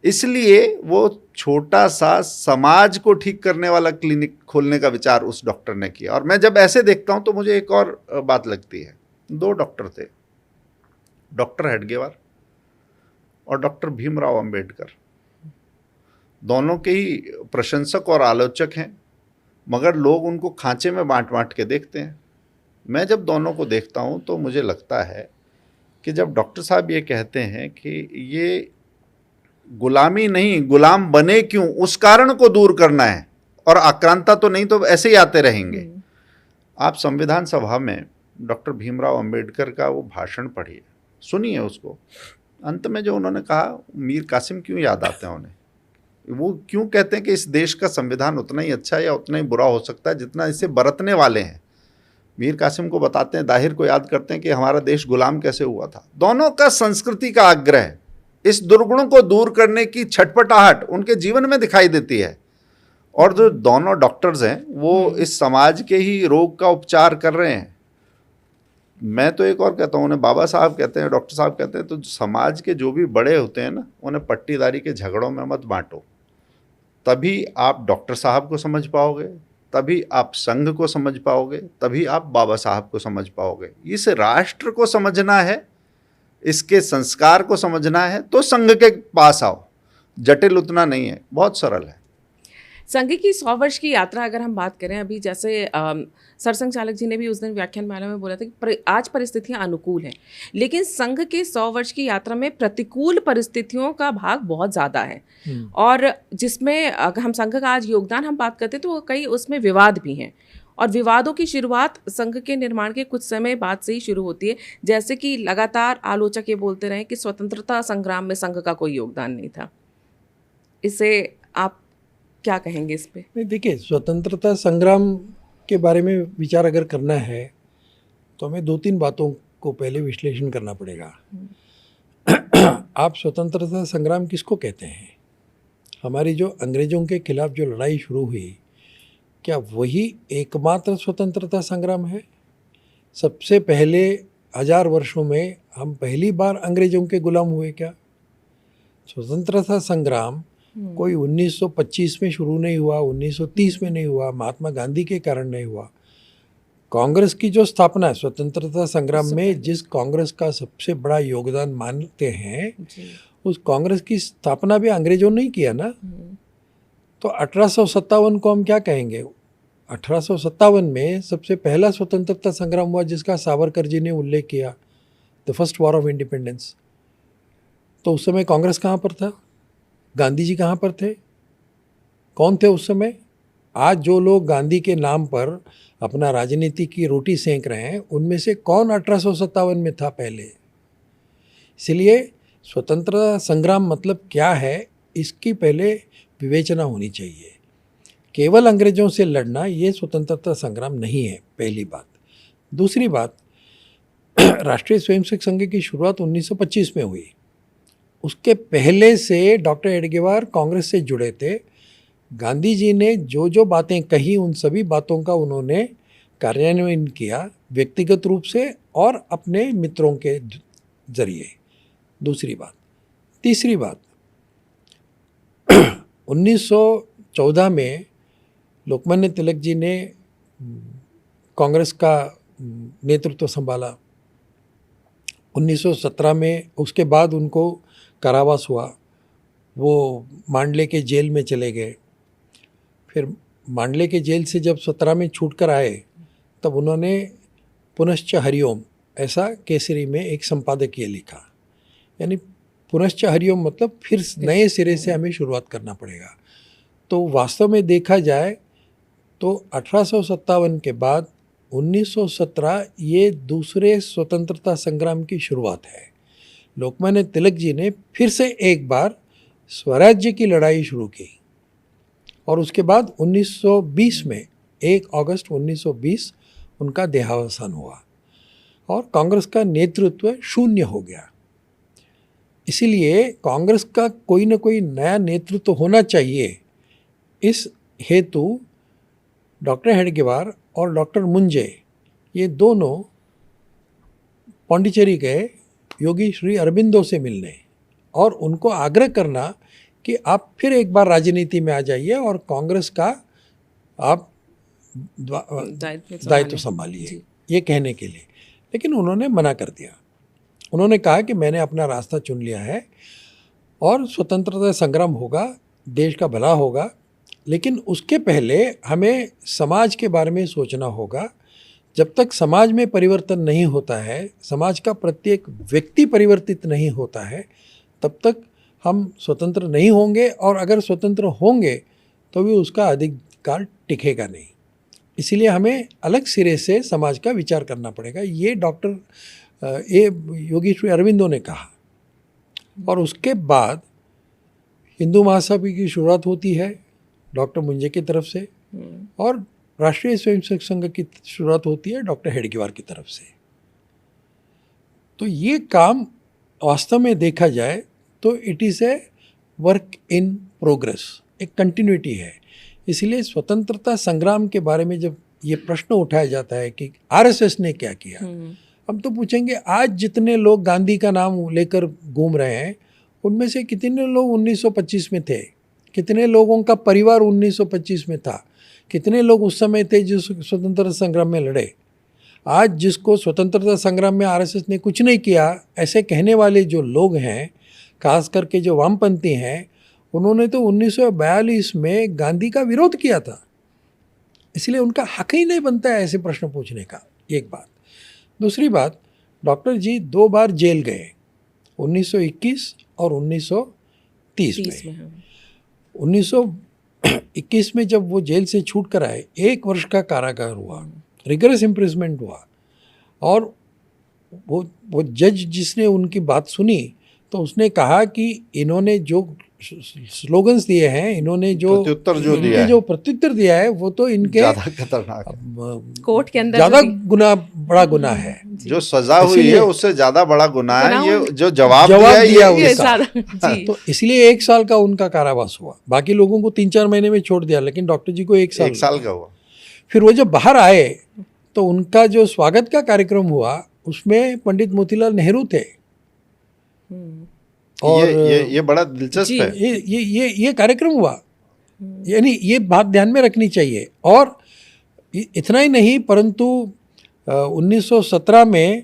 इसलिए वो छोटा सा समाज को ठीक करने वाला क्लिनिक खोलने का विचार उस डॉक्टर ने किया। और मैं जब ऐसे देखता हूँ तो मुझे एक और बात लगती है। 2 डॉक्टर थे, डॉक्टर हेडगेवार और डॉक्टर भीमराव अंबेडकर। दोनों के ही प्रशंसक और आलोचक हैं, मगर लोग उनको खांचे में बांट बांट के देखते हैं। मैं जब दोनों को देखता हूँ तो मुझे लगता है कि जब डॉक्टर साहब ये कहते हैं कि ये गुलामी नहीं, गुलाम बने क्यों, उस कारण को दूर करना है, और आक्रांता तो नहीं तो ऐसे ही आते रहेंगे। आप संविधान सभा में डॉक्टर भीमराव अंबेडकर का वो भाषण पढ़िए, सुनिए उसको। अंत में जो उन्होंने कहा, मीर कासिम क्यों याद आते हैं उन्हें? वो क्यों कहते हैं कि इस देश का संविधान उतना ही अच्छा या उतना ही बुरा हो सकता है जितना इसे बरतने वाले हैं। मीर कासिम को बताते हैं, दाहिर को याद करते हैं कि हमारा देश गुलाम कैसे हुआ था। दोनों का संस्कृति का आग्रह, इस दुर्गुणों को दूर करने की छटपटाहट उनके जीवन में दिखाई देती है। और जो दोनों डॉक्टर्स हैं वो इस समाज के ही रोग का उपचार कर रहे हैं। मैं तो एक और कहता हूँ, उन्हें बाबा साहब कहते हैं, डॉक्टर साहब कहते हैं। तो समाज के जो भी बड़े होते हैं ना, उन्हें पट्टीदारी के झगड़ों में मत बांटो। तभी आप डॉक्टर साहब को समझ पाओगे, तभी आप संघ को समझ पाओगे, तभी आप बाबा साहब को समझ पाओगे। इस राष्ट्र को समझना है, इसके संस्कार को समझना है तो संघ के पास आओ। जटिल उतना नहीं है, बहुत सरल है। संघ की 100 वर्ष की यात्रा अगर हम बात करें, अभी जैसे सरसंघ चालक जी ने भी उस दिन व्याख्यानमाला में बोला था कि आज परिस्थितियां अनुकूल हैं, लेकिन संघ के 100 वर्ष की यात्रा में प्रतिकूल परिस्थितियों का भाग बहुत ज़्यादा है। और जिसमें अगर हम संघ का आज योगदान हम बात करते हैं तो कई उसमें विवाद भी हैं, और विवादों की शुरुआत संघ के निर्माण के कुछ समय बाद से ही शुरू होती है। जैसे कि लगातार आलोचक ये बोलते रहे कि स्वतंत्रता संग्राम में संघ का कोई योगदान नहीं था। इसे आप क्या कहेंगे इस पे? नहीं, देखिए, स्वतंत्रता संग्राम के बारे में विचार अगर करना है तो हमें 2-3 बातों को पहले विश्लेषण करना पड़ेगा। आप स्वतंत्रता संग्राम किसको कहते हैं? हमारी जो अंग्रेजों के खिलाफ जो लड़ाई शुरू हुई, क्या वही एकमात्र स्वतंत्रता संग्राम है? सबसे पहले 1000 वर्षों में हम पहली बार अंग्रेजों के गुलाम हुए क्या? स्वतंत्रता संग्राम कोई 1925 में शुरू नहीं हुआ, 1930 में नहीं हुआ, महात्मा गांधी के कारण नहीं हुआ। कांग्रेस की जो स्थापना है स्वतंत्रता संग्राम में, जिस कांग्रेस का सबसे बड़ा योगदान मानते हैं, उस कांग्रेस की स्थापना भी अंग्रेजों ने ही किया ना। तो 1857 को हम क्या कहेंगे? 1857 में सबसे पहला स्वतंत्रता संग्राम हुआ जिसका सावरकर जी ने उल्लेख किया, the first war of independence. तो उस समय कांग्रेस कहाँ पर था? गांधी जी कहाँ पर थे? कौन थे उस समय? आज जो लोग गांधी के नाम पर अपना राजनीति की रोटी सेंक रहे हैं, उनमें से कौन 1857 में था पहले? इसलिए स्वतंत्रता संग्राम मतलब क्या है, इसकी पहले विवेचना होनी चाहिए। केवल अंग्रेजों से लड़ना ये स्वतंत्रता संग्राम नहीं है, पहली बात। दूसरी बात, राष्ट्रीय स्वयंसेवक संघ की शुरुआत 1925 में हुई। उसके पहले से डॉक्टर हेडगेवार कांग्रेस से जुड़े थे। गांधी जी ने जो जो बातें कही, उन सभी बातों का उन्होंने कार्यान्वयन किया, व्यक्तिगत रूप से और अपने मित्रों के जरिए। दूसरी बात। तीसरी बात, 1914 में लोकमान्य तिलक जी ने कांग्रेस का नेतृत्व संभाला। 1917 में उसके बाद उनको कारावास हुआ, वो मांडले के जेल में चले गए। फिर मांडले के जेल से जब 17 में छूट कर आए, तब उन्होंने पुनश्च हरिओम ऐसा केसरी में एक संपादकीय लिखा। यानी पुनश्च हरिओम मतलब फिर नए सिरे से हमें शुरुआत करना पड़ेगा। तो वास्तव में देखा जाए तो 1857 के बाद 1917 ये दूसरे स्वतंत्रता संग्राम की शुरुआत है। लोकमान्य तिलक जी ने फिर से एक बार स्वराज्य की लड़ाई शुरू की, और उसके बाद 1920 में 1 अगस्त 1920 उनका देहावसान हुआ और कांग्रेस का नेतृत्व शून्य हो गया। इसीलिए कांग्रेस का कोई ना कोई नया नेतृत्व होना चाहिए। इस हेतु डॉक्टर हेडगेवार और डॉक्टर मुंजे ये दोनों पौंडीचेरी गए योगी श्री अरबिंदो से मिलने और उनको आग्रह करना कि आप फिर एक बार राजनीति में आ जाइए और कांग्रेस का आप दायित्व संभालिए, ये कहने के लिए। लेकिन उन्होंने मना कर दिया। उन्होंने कहा कि मैंने अपना रास्ता चुन लिया है और स्वतंत्रता संग्राम होगा, देश का भला होगा, लेकिन उसके पहले हमें समाज के बारे में सोचना होगा। जब तक समाज में परिवर्तन नहीं होता है, समाज का प्रत्येक व्यक्ति परिवर्तित नहीं होता है, तब तक हम स्वतंत्र नहीं होंगे, और अगर स्वतंत्र होंगे तो भी उसका अधिकार टिकेगा नहीं। इसीलिए हमें अलग सिरे से समाज का विचार करना पड़ेगा, ये योगी श्री अरविंदो ने कहा। और उसके बाद हिंदू महासभा की शुरुआत होती है डॉक्टर मुंजे की तरफ से, और राष्ट्रीय स्वयंसेवक संघ की शुरुआत होती है डॉक्टर हेडगेवार की तरफ से। तो ये काम वास्तव में देखा जाए तो it is a work in progress, एक कंटिन्यूटी है। इसलिए स्वतंत्रता संग्राम के बारे में जब ये प्रश्न उठाया जाता है कि आरएसएस ने क्या किया, हम तो पूछेंगे आज जितने लोग गांधी का नाम लेकर घूम रहे हैं, उनमें से कितने लोग 1925 में थे? कितने लोगों का परिवार 1925 में था? कितने लोग उस समय थे जो स्वतंत्रता संग्राम में लड़े? आज जिसको स्वतंत्रता संग्राम में आरएसएस ने कुछ नहीं किया, ऐसे कहने वाले जो लोग हैं, खास करके जो वामपंथी हैं, उन्होंने तो 1942 में गांधी का विरोध किया था, इसलिए उनका हक ही नहीं बनता है ऐसे प्रश्न पूछने का। एक बात। दूसरी बात, डॉक्टर जी 2 बार जेल गए, 1921 और 1930 में। 1921 में जब वो जेल से छूट कर आए, 1 वर्ष का कारागार हुआ, रिगरस इम्प्रिजमेंट हुआ, और वो जज जिसने उनकी बात सुनी तो उसने कहा कि इन्होंने जो स्लोगन्स दिए हैं, इन्होंने जो प्रत्युत्तर दिया है वो तो इनके ज्यादा खतरनाक कोर्ट के अंदर ज्यादा बड़ा गुनाह है। जो सजा हुई है उससे ज्यादा बड़ा गुनाह है ये जो जवाब दिया उसका। तो इसलिए 1 साल का उनका कारावास हुआ, बाकी लोगों को 3-4 महीने में छोड़ दिया, लेकिन डॉक्टर जी को 1 साल का हुआ। फिर वो जब बाहर आए तो उनका जो स्वागत का कार्यक्रम हुआ उसमें पंडित मोतीलाल नेहरू थे। और ये बड़ा दिलचस्प है, ये कार्यक्रम हुआ, यानी ये बात ध्यान में रखनी चाहिए। और इतना ही नहीं, परंतु 1917 में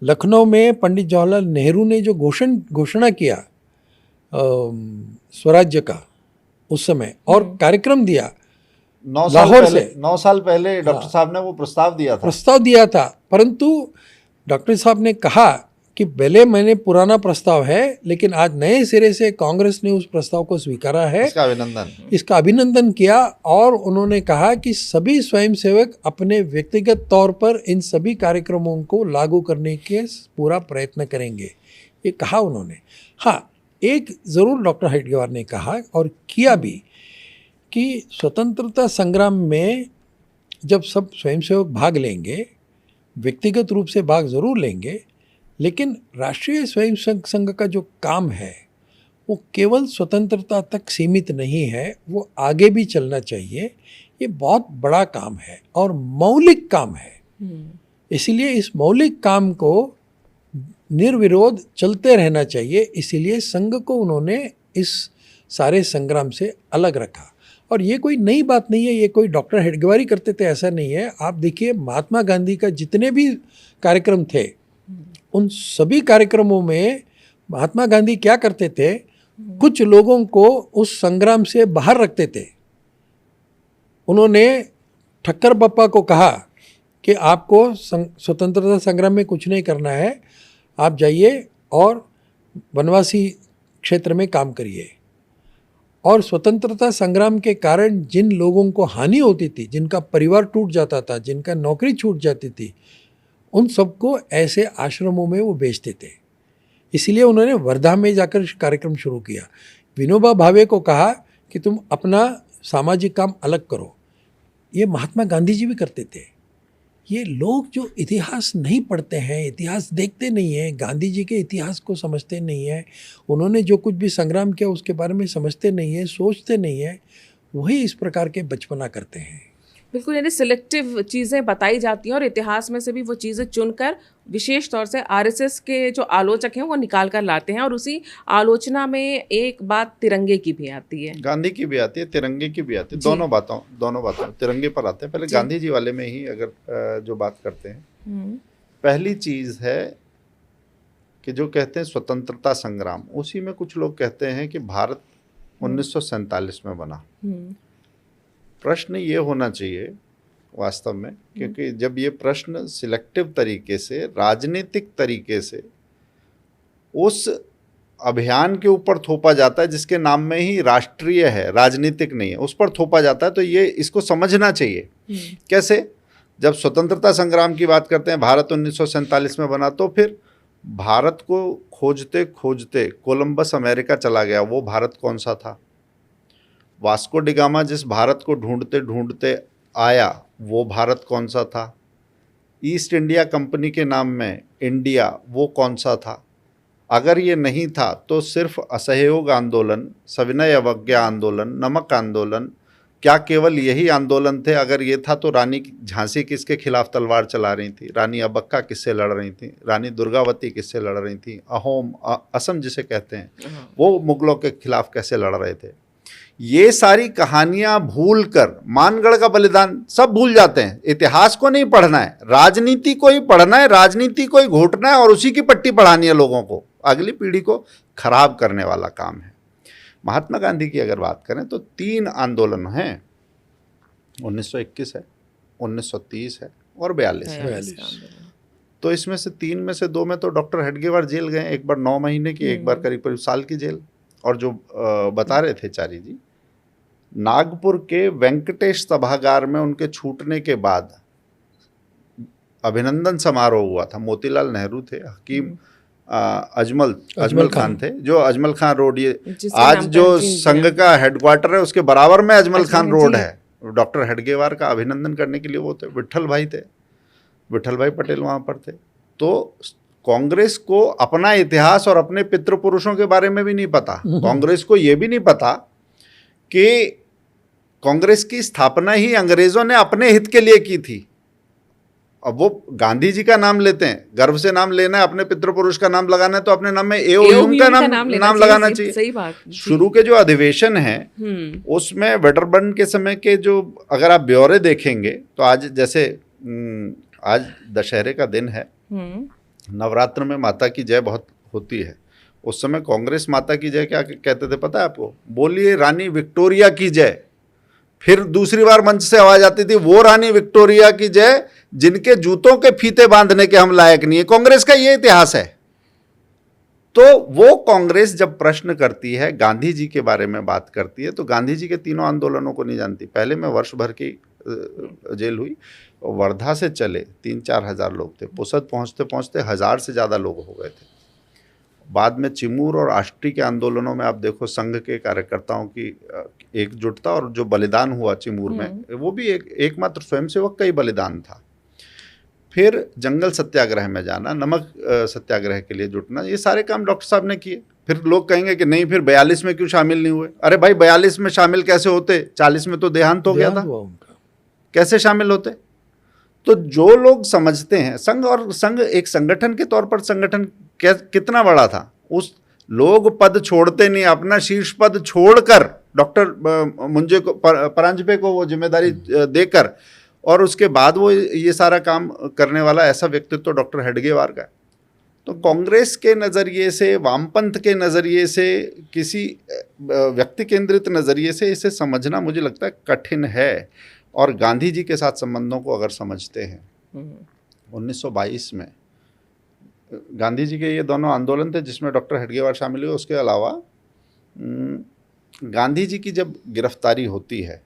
लखनऊ में पंडित जवाहरलाल नेहरू ने जो घोषणा किया स्वराज्य का उस समय, और कार्यक्रम दिया 9 साल पहले डॉक्टर साहब ने वो प्रस्ताव दिया था। परंतु डॉक्टर साहब ने कहा कि पहले मैंने पुराना प्रस्ताव है, लेकिन आज नए सिरे से कांग्रेस ने उस प्रस्ताव को स्वीकारा है, इसका अभिनंदन किया। और उन्होंने कहा कि सभी स्वयंसेवक अपने व्यक्तिगत तौर पर इन सभी कार्यक्रमों को लागू करने के पूरा प्रयत्न करेंगे, ये कहा उन्होंने। हाँ, एक ज़रूर डॉक्टर हेडगेवार ने कहा और किया भी कि स्वतंत्रता संग्राम में जब सब स्वयंसेवक भाग लेंगे, व्यक्तिगत रूप से भाग जरूर लेंगे, लेकिन राष्ट्रीय स्वयंसेवक संघ का जो काम है वो केवल स्वतंत्रता तक सीमित नहीं है, वो आगे भी चलना चाहिए। ये बहुत बड़ा काम है और मौलिक काम है, इसीलिए इस मौलिक काम को निर्विरोध चलते रहना चाहिए। इसीलिए संघ को उन्होंने इस सारे संग्राम से अलग रखा। और ये कोई नई बात नहीं है, ये कोई डॉक्टर हेडगेवार ही करते थे ऐसा नहीं है। आप देखिए महात्मा गांधी का जितने भी कार्यक्रम थे, उन सभी कार्यक्रमों में महात्मा गांधी क्या करते थे, कुछ लोगों को उस संग्राम से बाहर रखते थे। उन्होंने ठक्कर बप्पा को कहा कि आपको स्वतंत्रता संग्राम में कुछ नहीं करना है, आप जाइए और वनवासी क्षेत्र में काम करिए। और स्वतंत्रता संग्राम के कारण जिन लोगों को हानि होती थी, जिनका परिवार टूट जाता था, जिनका नौकरी छूट जाती थी, उन सबको ऐसे आश्रमों में वो भेजते थे। इसलिए उन्होंने वर्धा में जाकर कार्यक्रम शुरू किया। विनोबा भावे को कहा कि तुम अपना सामाजिक काम अलग करो। ये महात्मा गांधी जी भी करते थे। ये लोग जो इतिहास नहीं पढ़ते हैं, इतिहास देखते नहीं हैं, गांधी जी के इतिहास को समझते नहीं हैं, उन्होंने जो कुछ भी संग्राम किया उसके बारे में समझते नहीं है, सोचते नहीं है, वही इस प्रकार के बचपना करते हैं। बिल्कुल, यानी सिलेक्टिव चीज़ें बताई जाती हैं और इतिहास में से भी वो चीज़ें चुनकर विशेष तौर से आरएसएस के जो आलोचक हैं वो निकाल कर लाते हैं। और उसी आलोचना में एक बात तिरंगे की भी आती है, गांधी की भी आती है, तिरंगे की भी आती है, दोनों बातों तिरंगे पर आते हैं। पहले गांधी जी वाले में ही अगर जो बात करते हैं, पहली चीज़ है कि जो कहते हैं स्वतंत्रता संग्राम, उसी में कुछ लोग कहते हैं कि भारत 1947 में बना। प्रश्न ये होना चाहिए वास्तव में, क्योंकि जब ये प्रश्न सिलेक्टिव तरीके से, राजनीतिक तरीके से उस अभियान के ऊपर थोपा जाता है जिसके नाम में ही राष्ट्रीय है, राजनीतिक नहीं है, उस पर थोपा जाता है, तो ये इसको समझना चाहिए। कैसे? जब स्वतंत्रता संग्राम की बात करते हैं, भारत 1947 में बना, तो फिर भारत को खोजते खोजते कोलंबस अमेरिका चला गया। वो भारत कौन सा था? वास्को डी गामा जिस भारत को ढूंढते ढूंढते आया, वो भारत कौन सा था? ईस्ट इंडिया कंपनी के नाम में इंडिया, वो कौन सा था? अगर ये नहीं था तो सिर्फ असहयोग आंदोलन, सविनय अवज्ञा आंदोलन, नमक आंदोलन, क्या केवल यही आंदोलन थे? अगर ये था तो रानी झांसी किसके खिलाफ तलवार चला रही थी? रानी अबक्का किससे लड़ रही थी? रानी दुर्गावती किससे लड़ रही थी? अहोम, असम जिसे कहते हैं, वो मुगलों के खिलाफ कैसे लड़ रहे थे? ये सारी कहानियां भूलकर, मानगढ़ का बलिदान, सब भूल जाते हैं। इतिहास को नहीं पढ़ना है, राजनीति को ही पढ़ना है, राजनीति को ही घोटना है और उसी की पट्टी पढ़ानी है लोगों को। अगली पीढ़ी को खराब करने वाला काम है। महात्मा गांधी की अगर बात करें तो 3 आंदोलन हैं, 1921 है, 1930 है और 42 है। 42। तो इसमें से 3 में से 2 में तो डॉक्टर हेडगेवार जेल गए, एक बार 9 महीने की, एक बार करीब करीब साल की जेल। और जो बता रहे थे चारी जी, नागपुर के वेंकटेश सभागार में उनके छूटने के बाद अभिनंदन समारोह हुआ था। मोतीलाल नेहरू थे, हकीम अजमल खान थे, जो अजमल खान रोड, ये आज जो संघ का हेडक्वार्टर है उसके बराबर में अजमल खान रोड है। डॉक्टर हेडगेवार का अभिनंदन करने के लिए वो थे, विट्ठल भाई पटेल वहाँ पर थे। तो कांग्रेस को अपना इतिहास और अपने पितृपुरुषों के बारे में भी नहीं पता। कांग्रेस को ये भी नहीं पता कि कांग्रेस की स्थापना ही अंग्रेजों ने अपने हित के लिए की थी। अब वो गांधी जी का नाम लेते हैं, गर्व से नाम लेना है, अपने पितृपुरुष का नाम लगाना है तो अपने नाम में एओह्यूम का नाम लगाना चाहिए। सही बात। शुरू के जो अधिवेशन है उसमें वेटरबर्न के समय के जो अगर आप ब्यौरे देखेंगे तो आज जैसे आज दशहरे का दिन है, नवरात्र में माता की जय बहुत होती है। उस समय कांग्रेस माता की जय क्या कहते थे पता है आपको? बोलिए रानी विक्टोरिया की जय। फिर दूसरी बार मंच से आवाज आती थी, वो रानी विक्टोरिया की जय जिनके जूतों के फीते बांधने के हम लायक नहीं है। कांग्रेस का ये इतिहास है। तो वो कांग्रेस जब प्रश्न करती है, गांधी जी के बारे में बात करती है, तो गांधी जी के 3 आंदोलनों को नहीं जानती। पहले में वर्ष भर की जेल हुई, वर्धा से चले 3-4 हज़ार लोग थे, पुसद पहुंचते पहुंचते 1000 से ज़्यादा लोग हो गए थे। बाद में चिमूर और आष्टी के आंदोलनों में आप देखो संघ के कार्यकर्ताओं की एकजुटता और जो बलिदान हुआ चिमूर में, वो भी एकमात्र स्वयंसेवक का ही बलिदान था। फिर जंगल सत्याग्रह में जाना, नमक सत्याग्रह के लिए जुटना, ये सारे काम डॉक्टर साहब ने किए। फिर लोग कहेंगे कि नहीं, फिर 42 में क्यों शामिल नहीं हुए? अरे भाई 42 में शामिल कैसे होते? 40 में तो देहांत हो गया था, कैसे शामिल होते? तो जो लोग समझते हैं संघ एक संगठन के तौर पर, संगठन कितना बड़ा था, उस लोग पद छोड़ते नहीं, अपना शीर्ष पद छोड़कर डॉक्टर मुंजे को, परांजपे को वो जिम्मेदारी देकर, और उसके बाद वो ये सारा काम करने वाला ऐसा व्यक्तित्व तो डॉक्टर हेडगेवार का है। तो कांग्रेस के नज़रिए से, वामपंथ के नज़रिए से, किसी व्यक्ति केंद्रित नज़रिए से इसे समझना मुझे लगता है कठिन है। और गांधी जी के साथ संबंधों को अगर समझते हैं, 1922 में गांधी जी के ये दोनों आंदोलन थे जिसमें डॉक्टर हेडगेवार शामिल हुए। उसके अलावा गांधी जी की जब गिरफ्तारी होती है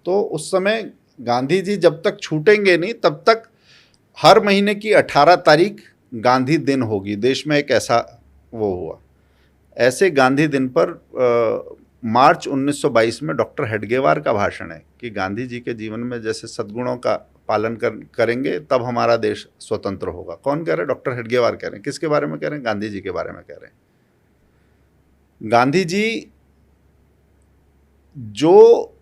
तो उस समय गांधी जी जब तक छूटेंगे नहीं तब तक हर महीने की 18 तारीख गांधी दिन होगी। देश में एक ऐसा वो हुआ। ऐसे गांधी दिन पर मार्च 1922 में डॉक्टर हेडगेवार का भाषण है कि गांधी जी के जीवन में जैसे सद्गुणों का पालन करेंगे तब हमारा देश स्वतंत्र होगा। कौन कह रहे हैं? डॉक्टर हेडगेवार कह रहे हैं। किसके बारे में कह रहे हैं? गांधी जी के बारे में कह रहे हैं। गांधी जी जो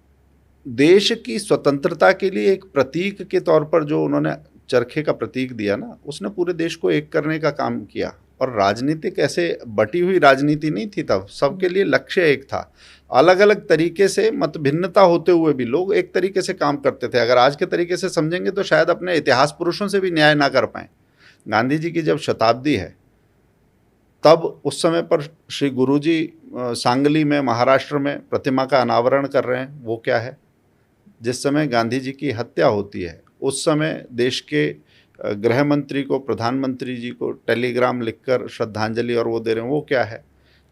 देश की स्वतंत्रता के लिए एक प्रतीक के तौर पर जो उन्होंने चरखे का प्रतीक दिया ना, उसने पूरे देश को एक करने का काम किया। और राजनीतिक ऐसे बटी हुई राजनीति नहीं थी तब, सबके लिए लक्ष्य एक था। अलग अलग तरीके से मत भिन्नता होते हुए भी लोग एक तरीके से काम करते थे। अगर आज के तरीके से समझेंगे तो शायद अपने इतिहास पुरुषों से भी न्याय ना कर पाएँ। गांधी जी की जब शताब्दी है तब उस समय पर श्री गुरुजी सांगली में, महाराष्ट्र में प्रतिमा का अनावरण कर रहे हैं। वो क्या है? जिस समय गांधी जी की हत्या होती है उस समय देश के गृह मंत्री को, प्रधानमंत्री जी को टेलीग्राम लिखकर श्रद्धांजलि और वो दे रहे हैं। वो क्या है?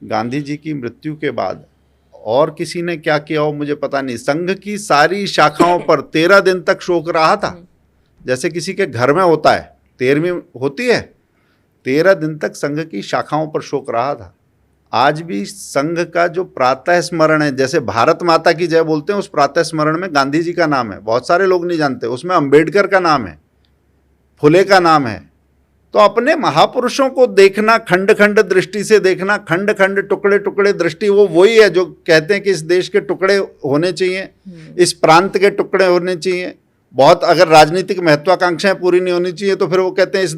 गांधी जी की मृत्यु के बाद और किसी ने क्या किया हो मुझे पता नहीं, संघ की सारी शाखाओं पर 13 दिन तक शोक रहा था। जैसे किसी के घर में होता है, 13वीं होती है, 13 दिन तक संघ की शाखाओं पर शोक रहा था। आज भी संघ का जो प्रातः स्मरण है, जैसे भारत माता की जय बोलते हैं, उस प्रातः स्मरण में गांधी जी का नाम है। बहुत सारे लोग नहीं जानते, उसमें अंबेडकर का नाम है, फुले का नाम है। तो अपने महापुरुषों को देखना, खंड खंड दृष्टि से देखना, खंड खंड टुकड़े टुकड़े दृष्टि, वो वही है जो कहते हैं कि इस देश के टुकड़े होने चाहिए, इस प्रांत के टुकड़े होने चाहिए। बहुत अगर राजनीतिक महत्वाकांक्षाएं पूरी नहीं होनी चाहिए तो फिर वो कहते हैं इस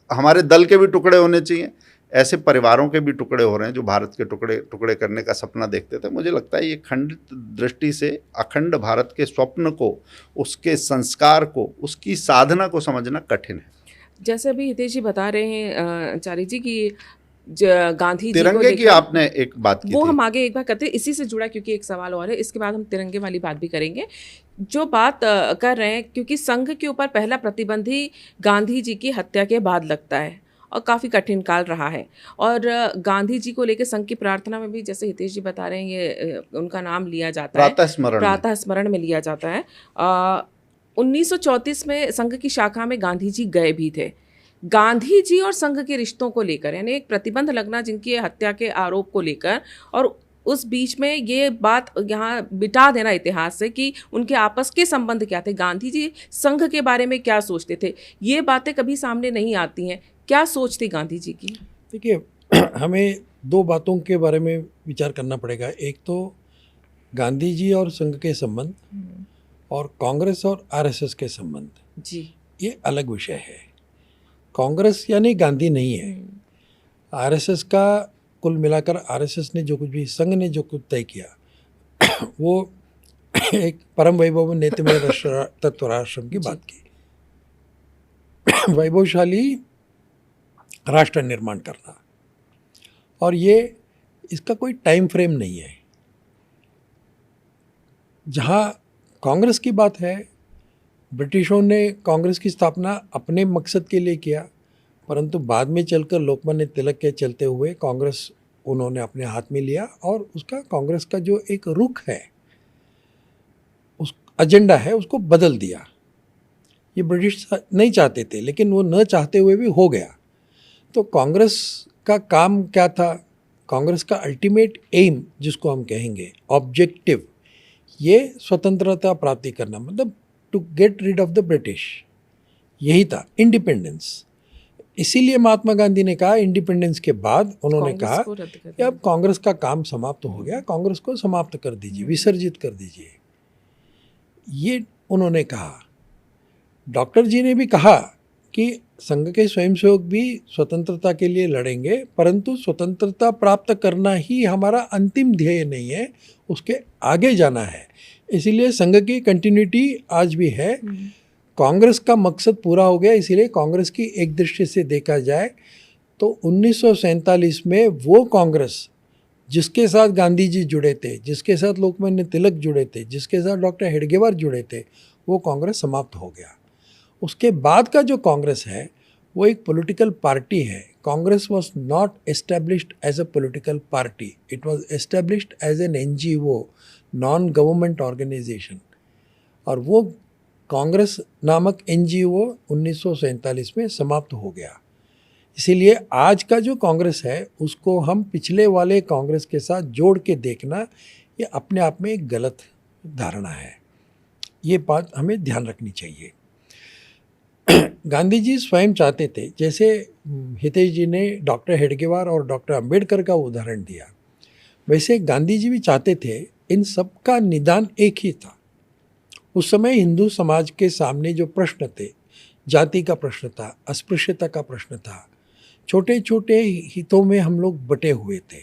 हमारे दल के भी टुकड़े होने चाहिए। ऐसे परिवारों के भी टुकड़े हो रहे हैं जो भारत के टुकड़े टुकड़े करने का सपना देखते थे। मुझे लगता है ये खंडित दृष्टि से अखंड भारत के स्वप्न को, उसके संस्कार को, उसकी साधना को समझना कठिन है। जैसे अभी हितेश जी बता रहे हैं आचार्य जी की गांधी जी को तिरंगे की लेकर आपने एक बात की वो थी। हम आगे एक बार करते हैं, इसी से जुड़ा क्योंकि एक सवाल और है, इसके बाद हम तिरंगे वाली बात भी करेंगे। जो बात कर रहे हैं, क्योंकि संघ के ऊपर पहला प्रतिबंध ही गांधी जी की हत्या के बाद लगता है और काफ़ी कठिन काल रहा है। और गांधी जी को लेकर संघ की प्रार्थना में भी, जैसे हितेश जी बता रहे हैं, ये उनका नाम लिया जाता है, प्रातः स्मरण में लिया जाता है। 1934 में संघ की शाखा में गांधी जी गए भी थे। गांधी जी और संघ के रिश्तों को लेकर, यानी एक प्रतिबंध लगना जिनकी हत्या के आरोप को लेकर, और उस बीच में ये बात यहाँ बिठा देना इतिहास से कि उनके आपस के संबंध क्या थे, गांधी जी संघ के बारे में क्या सोचते थे, ये बातें कभी सामने नहीं आती हैं। क्या सोच थी गांधी जी की? देखिए, हमें दो बातों के बारे में विचार करना पड़ेगा। एक तो गांधी जी और संघ के संबंध, और कांग्रेस और आरएसएस के संबंध, जी, ये अलग विषय है। कांग्रेस यानी गांधी नहीं है। आरएसएस का कुल मिलाकर आरएसएस ने जो कुछ भी, संघ ने जो कुछ तय किया वो एक परम वैभव नेतृत्व तत्व राष्ट्रम की बात की, वैभवशाली राष्ट्र निर्माण करना, और ये इसका कोई टाइम फ्रेम नहीं है। जहाँ कांग्रेस की बात है, ब्रिटिशों ने कांग्रेस की स्थापना अपने मकसद के लिए किया, परंतु बाद में चलकर लोकमान्य तिलक के चलते हुए कांग्रेस उन्होंने अपने हाथ में लिया, और उसका कांग्रेस का जो एक रुख है, उस एजेंडा है, उसको बदल दिया। ये ब्रिटिश नहीं चाहते थे, लेकिन वो न चाहते हुए भी हो गया। तो कांग्रेस का काम क्या था? कांग्रेस का अल्टीमेट एम, जिसको हम कहेंगे ऑब्जेक्टिव, ये स्वतंत्रता प्राप्ति करना, मतलब to get rid of the British, यही था, इंडिपेंडेंस। इसीलिए महात्मा गांधी ने कहा, इंडिपेंडेंस के बाद उन्होंने कहा कि अब कांग्रेस का काम समाप्त हो गया, कांग्रेस को समाप्त कर दीजिए, विसर्जित कर दीजिए, ये उन्होंने कहा। डॉक्टर जी ने भी कहा कि संघ के स्वयंसेवक भी स्वतंत्रता के लिए लड़ेंगे, परंतु स्वतंत्रता प्राप्त करना ही हमारा अंतिम ध्येय नहीं है, उसके आगे जाना है। इसीलिए संघ की कंटिन्यूटी आज भी है। कांग्रेस का मकसद पूरा हो गया, इसीलिए कांग्रेस की एक दृष्टि से देखा जाए तो 1947 में वो कांग्रेस जिसके साथ गांधी जी जुड़े थे, जिसके साथ लोकमान्य तिलक जुड़े थे, जिसके साथ डॉक्टर हेडगेवार जुड़े थे, वो कांग्रेस समाप्त हो गया। उसके बाद का जो कांग्रेस है वो एक पॉलिटिकल पार्टी है। Congress was not established as a political party, it was established as an NGO, non government organisation, और वो कांग्रेस नामक NGO 1947 में समाप्त हो गया। इसीलिए आज का जो कांग्रेस है उसको हम पिछले वाले कांग्रेस के साथ जोड़ के देखना, ये अपने आप में एक गलत धारणा है। ये बात हमें ध्यान रखनी चाहिए। गांधी जी स्वयं चाहते थे, जैसे हितेश जी ने डॉक्टर हेडगेवार और डॉक्टर अंबेडकर का उदाहरण दिया, वैसे गांधी जी भी चाहते थे। इन सब का निदान एक ही था। उस समय हिंदू समाज के सामने जो प्रश्न थे, जाति का प्रश्न था, अस्पृश्यता का प्रश्न था, छोटे छोटे हितों में हम लोग बटे हुए थे।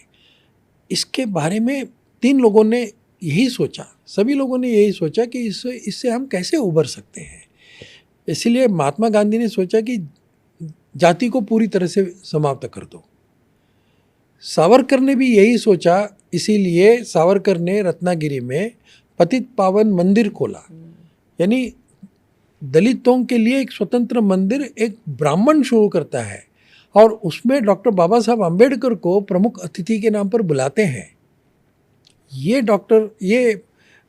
इसके बारे में तीन लोगों ने यही सोचा, सभी लोगों ने यही सोचा कि इससे हम कैसे उबर सकते हैं। इसलिए महात्मा गांधी ने सोचा कि जाति को पूरी तरह से समाप्त कर दो। सावरकर ने भी यही सोचा, इसीलिए सावरकर ने रत्नागिरी में पतित पावन मंदिर खोला, यानी दलितों के लिए एक स्वतंत्र मंदिर एक ब्राह्मण शुरू करता है, और उसमें डॉक्टर बाबा साहब आम्बेडकर को प्रमुख अतिथि के नाम पर बुलाते हैं। ये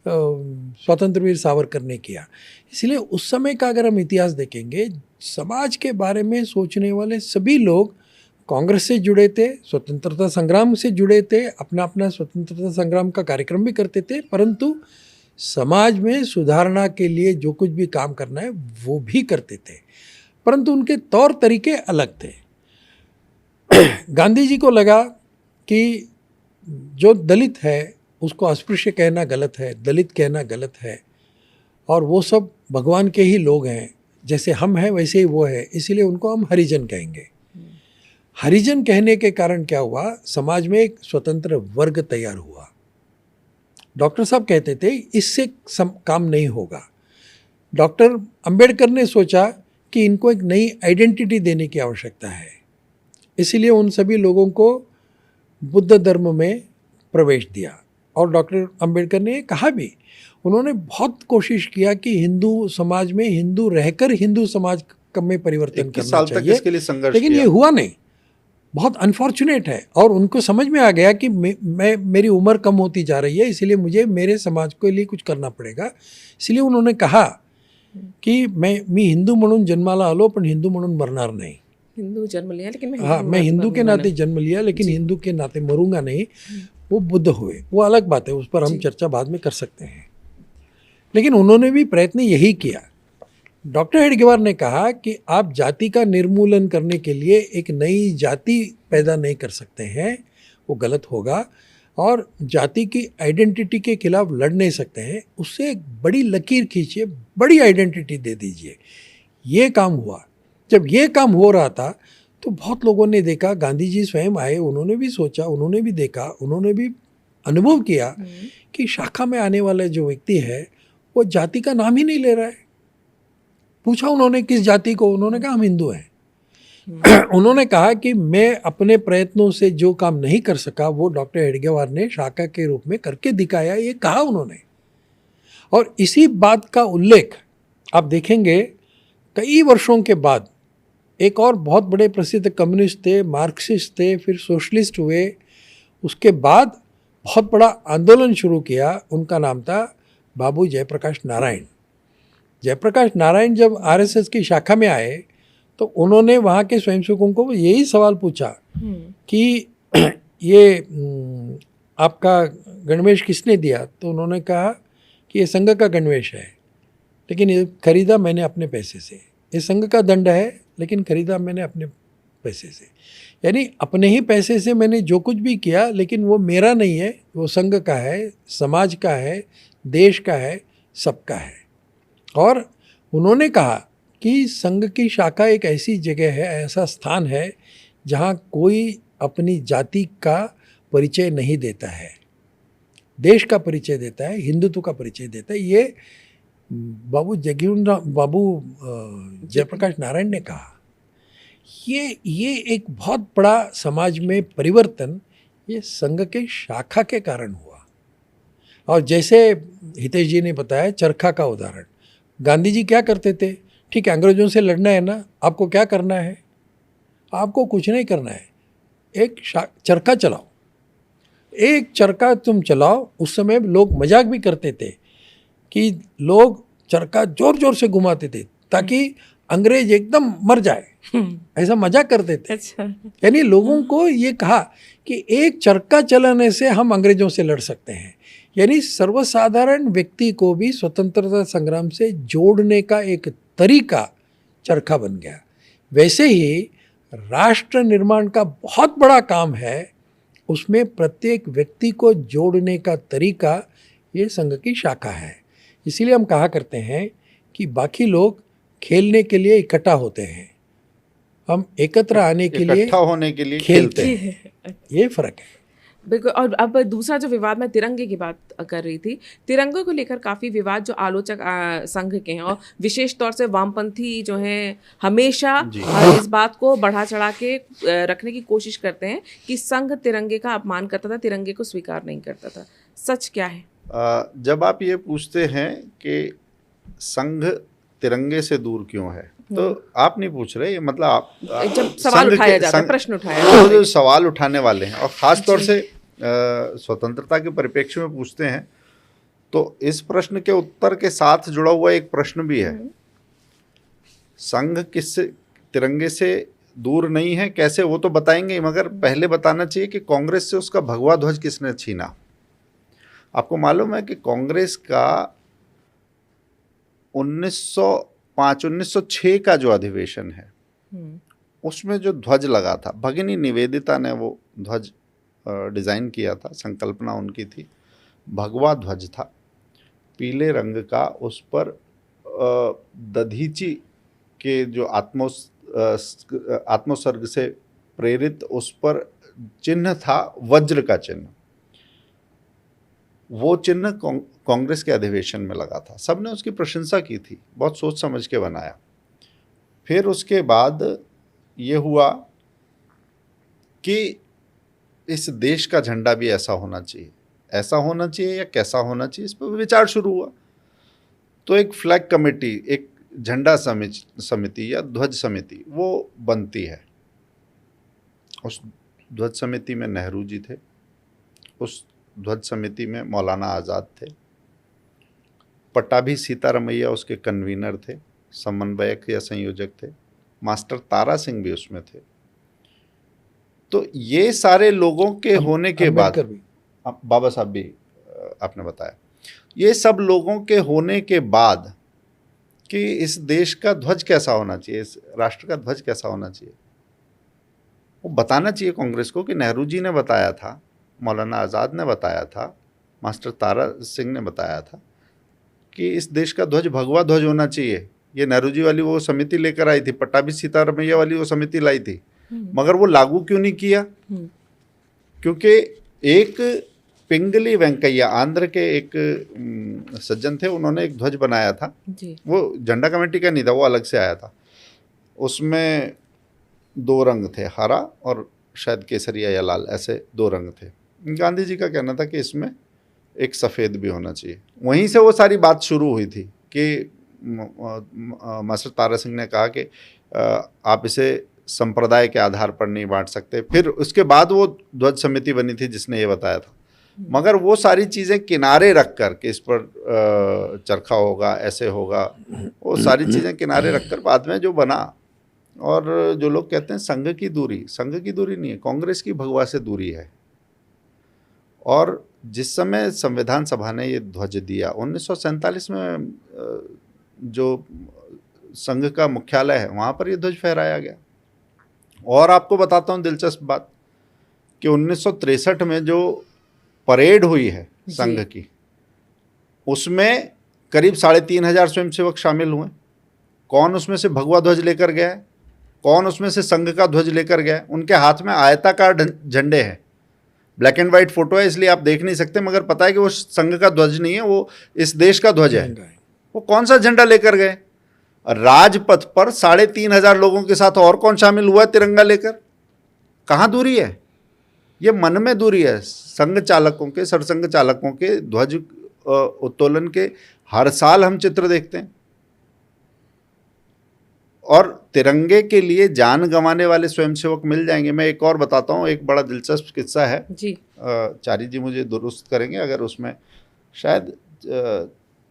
स्वतंत्र वीर सावरकर ने किया। इसलिए उस समय का अगर हम इतिहास देखेंगे, समाज के बारे में सोचने वाले सभी लोग कांग्रेस से जुड़े थे, स्वतंत्रता संग्राम से जुड़े थे, अपना अपना स्वतंत्रता संग्राम का कार्यक्रम भी करते थे, परंतु समाज में सुधारना के लिए जो कुछ भी काम करना है वो भी करते थे, परंतु उनके तौर तरीके अलग थे। गांधी जी को लगा कि जो दलित है उसको अस्पृश्य कहना गलत है, दलित कहना गलत है, और वो सब भगवान के ही लोग हैं, जैसे हम हैं वैसे ही वो है, इसीलिए उनको हम हरिजन कहेंगे। हरिजन कहने के कारण क्या हुआ, समाज में एक स्वतंत्र वर्ग तैयार हुआ। डॉक्टर साहब कहते थे इससे काम नहीं होगा। डॉक्टर अंबेडकर ने सोचा कि इनको एक नई आइडेंटिटी देने की आवश्यकता है, इसीलिए उन सभी लोगों को बुद्ध धर्म में प्रवेश दिया। और डॉक्टर अंबेडकर ने कहा भी, उन्होंने बहुत कोशिश किया कि हिंदू समाज में हिंदू रहकर हिंदू समाज में परिवर्तन 21 करना साल तक चाहिए, इसके लिए संघर्ष लेकिन किया। ये हुआ नहीं। बहुत अनफॉर्चुनेट है। और उनको समझ में आ गया कि मेरी उम्र कम होती जा रही है, इसलिए मुझे मेरे समाज के लिए कुछ करना पड़ेगा। इसलिए उन्होंने कहा की मी हिंदू म्हणून जन्माला आलो पण हिंदू म्हणून मरणार नहीं। हिंदू जन्म लिया लेकिन हाँ, मैं हिंदू के नाते जन्म लिया लेकिन हिंदू के नाते मरूंगा नहीं। वो बुद्ध हुए, वो अलग बात है, उस पर हम चर्चा बाद में कर सकते हैं। लेकिन उन्होंने भी प्रयत्न यही किया। डॉक्टर हेडगेवार ने कहा कि आप जाति का निर्मूलन करने के लिए एक नई जाति पैदा नहीं कर सकते हैं, वो गलत होगा। और जाति की आइडेंटिटी के खिलाफ लड़ नहीं सकते हैं, उससे एक बड़ी लकीर खींचिए, बड़ी आइडेंटिटी दे दीजिए। ये काम हुआ। जब ये काम हो रहा था तो बहुत लोगों ने देखा, गांधी जी स्वयं आए, उन्होंने भी सोचा, उन्होंने भी देखा, उन्होंने भी अनुभव किया कि शाखा में आने वाला जो व्यक्ति है वो जाति का नाम ही नहीं ले रहा है। पूछा उन्होंने किस जाति को, उन्होंने कहा हम हिंदू हैं। उन्होंने कहा कि मैं अपने प्रयत्नों से जो काम नहीं कर सका वो डॉक्टर हेडगेवार ने शाखा के रूप में करके दिखाया, ये कहा उन्होंने। और इसी बात का उल्लेख आप देखेंगे कई वर्षों के बाद एक और बहुत बड़े प्रसिद्ध कम्युनिस्ट थे, मार्क्सिस्ट थे, फिर सोशलिस्ट हुए। उसके बाद बहुत बड़ा आंदोलन शुरू किया, उनका नाम था बाबू जयप्रकाश नारायण। जयप्रकाश नारायण जब आरएसएस की शाखा में आए तो उन्होंने वहाँ के स्वयंसेवकों को यही सवाल पूछा कि ये आपका गणवेश किसने दिया? तो उन्होंने कहा कि ये संघ का गणवेश है, लेकिन ये खरीदा मैंने अपने पैसे से। ये संघ का दंड है, लेकिन खरीदा मैंने अपने पैसे से। यानी अपने ही पैसे से मैंने जो कुछ भी किया, लेकिन वो मेरा नहीं है, वो संघ का है, समाज का है, देश का है, सबका है। और उन्होंने कहा कि संघ की शाखा एक ऐसी जगह है, ऐसा स्थान है जहाँ कोई अपनी जाति का परिचय नहीं देता है, देश का परिचय देता है, हिंदुत्व का परिचय देता है। ये बाबू जयप्रकाश नारायण ने कहा। ये एक बहुत बड़ा समाज में परिवर्तन ये संघ के शाखा के कारण हुआ। और जैसे हितेश जी ने बताया चरखा का उदाहरण, गांधी जी क्या करते थे? ठीक है, अंग्रेजों से लड़ना है ना, आपको क्या करना है? आपको कुछ नहीं करना है, एक चरखा चलाओ, एक चरखा तुम चलाओ। उस समय लोग मजाक भी करते थे कि लोग चरखा जोर जोर से घुमाते थे ताकि अंग्रेज एकदम मर जाए, ऐसा मजाक करते थे। अच्छा। यानी लोगों को ये कहा कि एक चरखा चलाने से हम अंग्रेजों से लड़ सकते हैं। यानी सर्वसाधारण व्यक्ति को भी स्वतंत्रता संग्राम से जोड़ने का एक तरीका चरखा बन गया। वैसे ही राष्ट्र निर्माण का बहुत बड़ा काम है, उसमें प्रत्येक व्यक्ति को जोड़ने का तरीका ये संघ की शाखा है। इसीलिए हम कहा करते हैं कि बाकी लोग खेलने के लिए इकट्ठा होते हैं, हम एकत्र आने के लिए, इकट्ठा होने के लिए खेलते हैं। ये फर्क है। बिल्कुल। और अब दूसरा जो विवाद, मैं तिरंगे की बात कर रही थी, तिरंगे को लेकर काफ़ी विवाद जो आलोचक संघ के हैं और विशेष तौर से वामपंथी जो हैं हमेशा इस बात को बढ़ा चढ़ा के रखने की कोशिश करते हैं कि संघ तिरंगे का अपमान करता था, तिरंगे को स्वीकार नहीं करता था। सच क्या है? जब आप ये पूछते हैं कि संघ तिरंगे से दूर क्यों है, तो आप नहीं पूछ रहे, मतलब आप जब सवाल उठाया जाता है, प्रश्न उठाया जाता है, जो सवाल उठाने वाले हैं और ख़ास तौर से स्वतंत्रता के परिप्रेक्ष्य में पूछते हैं, तो इस प्रश्न के उत्तर के साथ जुड़ा हुआ एक प्रश्न भी है, संघ किससे तिरंगे से दूर नहीं है, कैसे, वो तो बताएंगे, मगर पहले बताना चाहिए कि कांग्रेस से उसका भगवा ध्वज किसने छीना। आपको मालूम है कि कांग्रेस का 1906 का जो अधिवेशन है उसमें जो ध्वज लगा था, भगिनी निवेदिता ने वो ध्वज डिज़ाइन किया था, संकल्पना उनकी थी, भगवा ध्वज था, पीले रंग का, उस पर दधीची के जो आत्मोसर्ग से प्रेरित उस पर चिन्ह था, वज्र का चिन्ह। वो चिन्ह कांग्रेस के अधिवेशन में लगा था, सबने उसकी प्रशंसा की थी, बहुत सोच समझ के बनाया। फिर उसके बाद ये हुआ कि इस देश का झंडा भी ऐसा होना चाहिए, ऐसा होना चाहिए या कैसा होना चाहिए, इस पर विचार शुरू हुआ। तो एक फ्लैग कमेटी, एक झंडा समिति या ध्वज समिति वो बनती है। उस ध्वज समिति में नेहरू जी थे, उस ध्वज समिति में मौलाना आज़ाद थे, पट्टाभी सीतारमैया उसके कन्वीनर थे, समन्वयक या संयोजक थे, मास्टर तारा सिंह भी उसमें थे। तो ये सारे लोगों के होने के बाद, बाबा साहब भी आपने बताया, ये सब लोगों के होने के बाद कि इस देश का ध्वज कैसा होना चाहिए, इस राष्ट्र का ध्वज कैसा होना चाहिए, वो बताना चाहिए कांग्रेस को कि नेहरू जी ने बताया था, मौलाना आज़ाद ने बताया था, मास्टर तारा सिंह ने बताया था कि इस देश का ध्वज भगवा ध्वज होना चाहिए। ये नेहरू जी वाली वो समिति लेकर आई थी, पट्टाभी सीतारमैया वाली वो समिति लाई थी, मगर वो लागू क्यों नहीं किया? क्योंकि एक पिंगली वेंकैया, आंध्र के एक सज्जन थे, उन्होंने एक ध्वज बनाया था जी। वो झंडा कमेटी का नहीं था, वो अलग से आया था। उसमें 2 रंग थे, हरा और शायद केसरिया या लाल, ऐसे 2 रंग थे। गांधी जी का कहना था कि इसमें एक सफ़ेद भी होना चाहिए। वहीं से वो सारी बात शुरू हुई थी कि मास्टर तारा सिंह ने कहा कि आप इसे संप्रदाय के आधार पर नहीं बांट सकते। फिर उसके बाद वो ध्वज समिति बनी थी जिसने ये बताया था। मगर वो सारी चीज़ें किनारे रख कर कि इस पर चरखा होगा, ऐसे होगा, वो सारी चीज़ें किनारे रख कर बाद में जो बना, और जो लोग कहते हैं संघ की दूरी नहीं है, कांग्रेस की भगवा से दूरी है। और जिस समय संविधान सभा ने ये ध्वज दिया 1947 में, जो संघ का मुख्यालय है वहाँ पर ये ध्वज फहराया गया। और आपको बताता हूँ दिलचस्प बात कि 1963 में जो परेड हुई है संघ की, उसमें करीब 3,500 स्वयंसेवक शामिल हुए। कौन उसमें से भगवा ध्वज लेकर गया है, कौन उसमें से संघ का ध्वज लेकर गया है? उनके हाथ में आयताकार झंडे हैं, ब्लैक एंड वाइट फोटो है इसलिए आप देख नहीं सकते, मगर पता है कि वो संघ का ध्वज नहीं है, वो इस देश का ध्वज है। वो कौन सा झंडा लेकर गए? राजपथ पर 3,500 लोगों के साथ और कौन शामिल हुआ है तिरंगा लेकर? कहाँ दूरी है? ये मन में दूरी है। संघ चालकों के, सरसंघ चालकों के ध्वज उत्तोलन के हर साल हम चित्र देखते हैं, और तिरंगे के लिए जान गंवाने वाले स्वयंसेवक मिल जाएंगे। मैं एक और बताता हूँ, एक बड़ा दिलचस्प किस्सा है जी। चारी जी मुझे दुरुस्त करेंगे अगर उसमें, शायद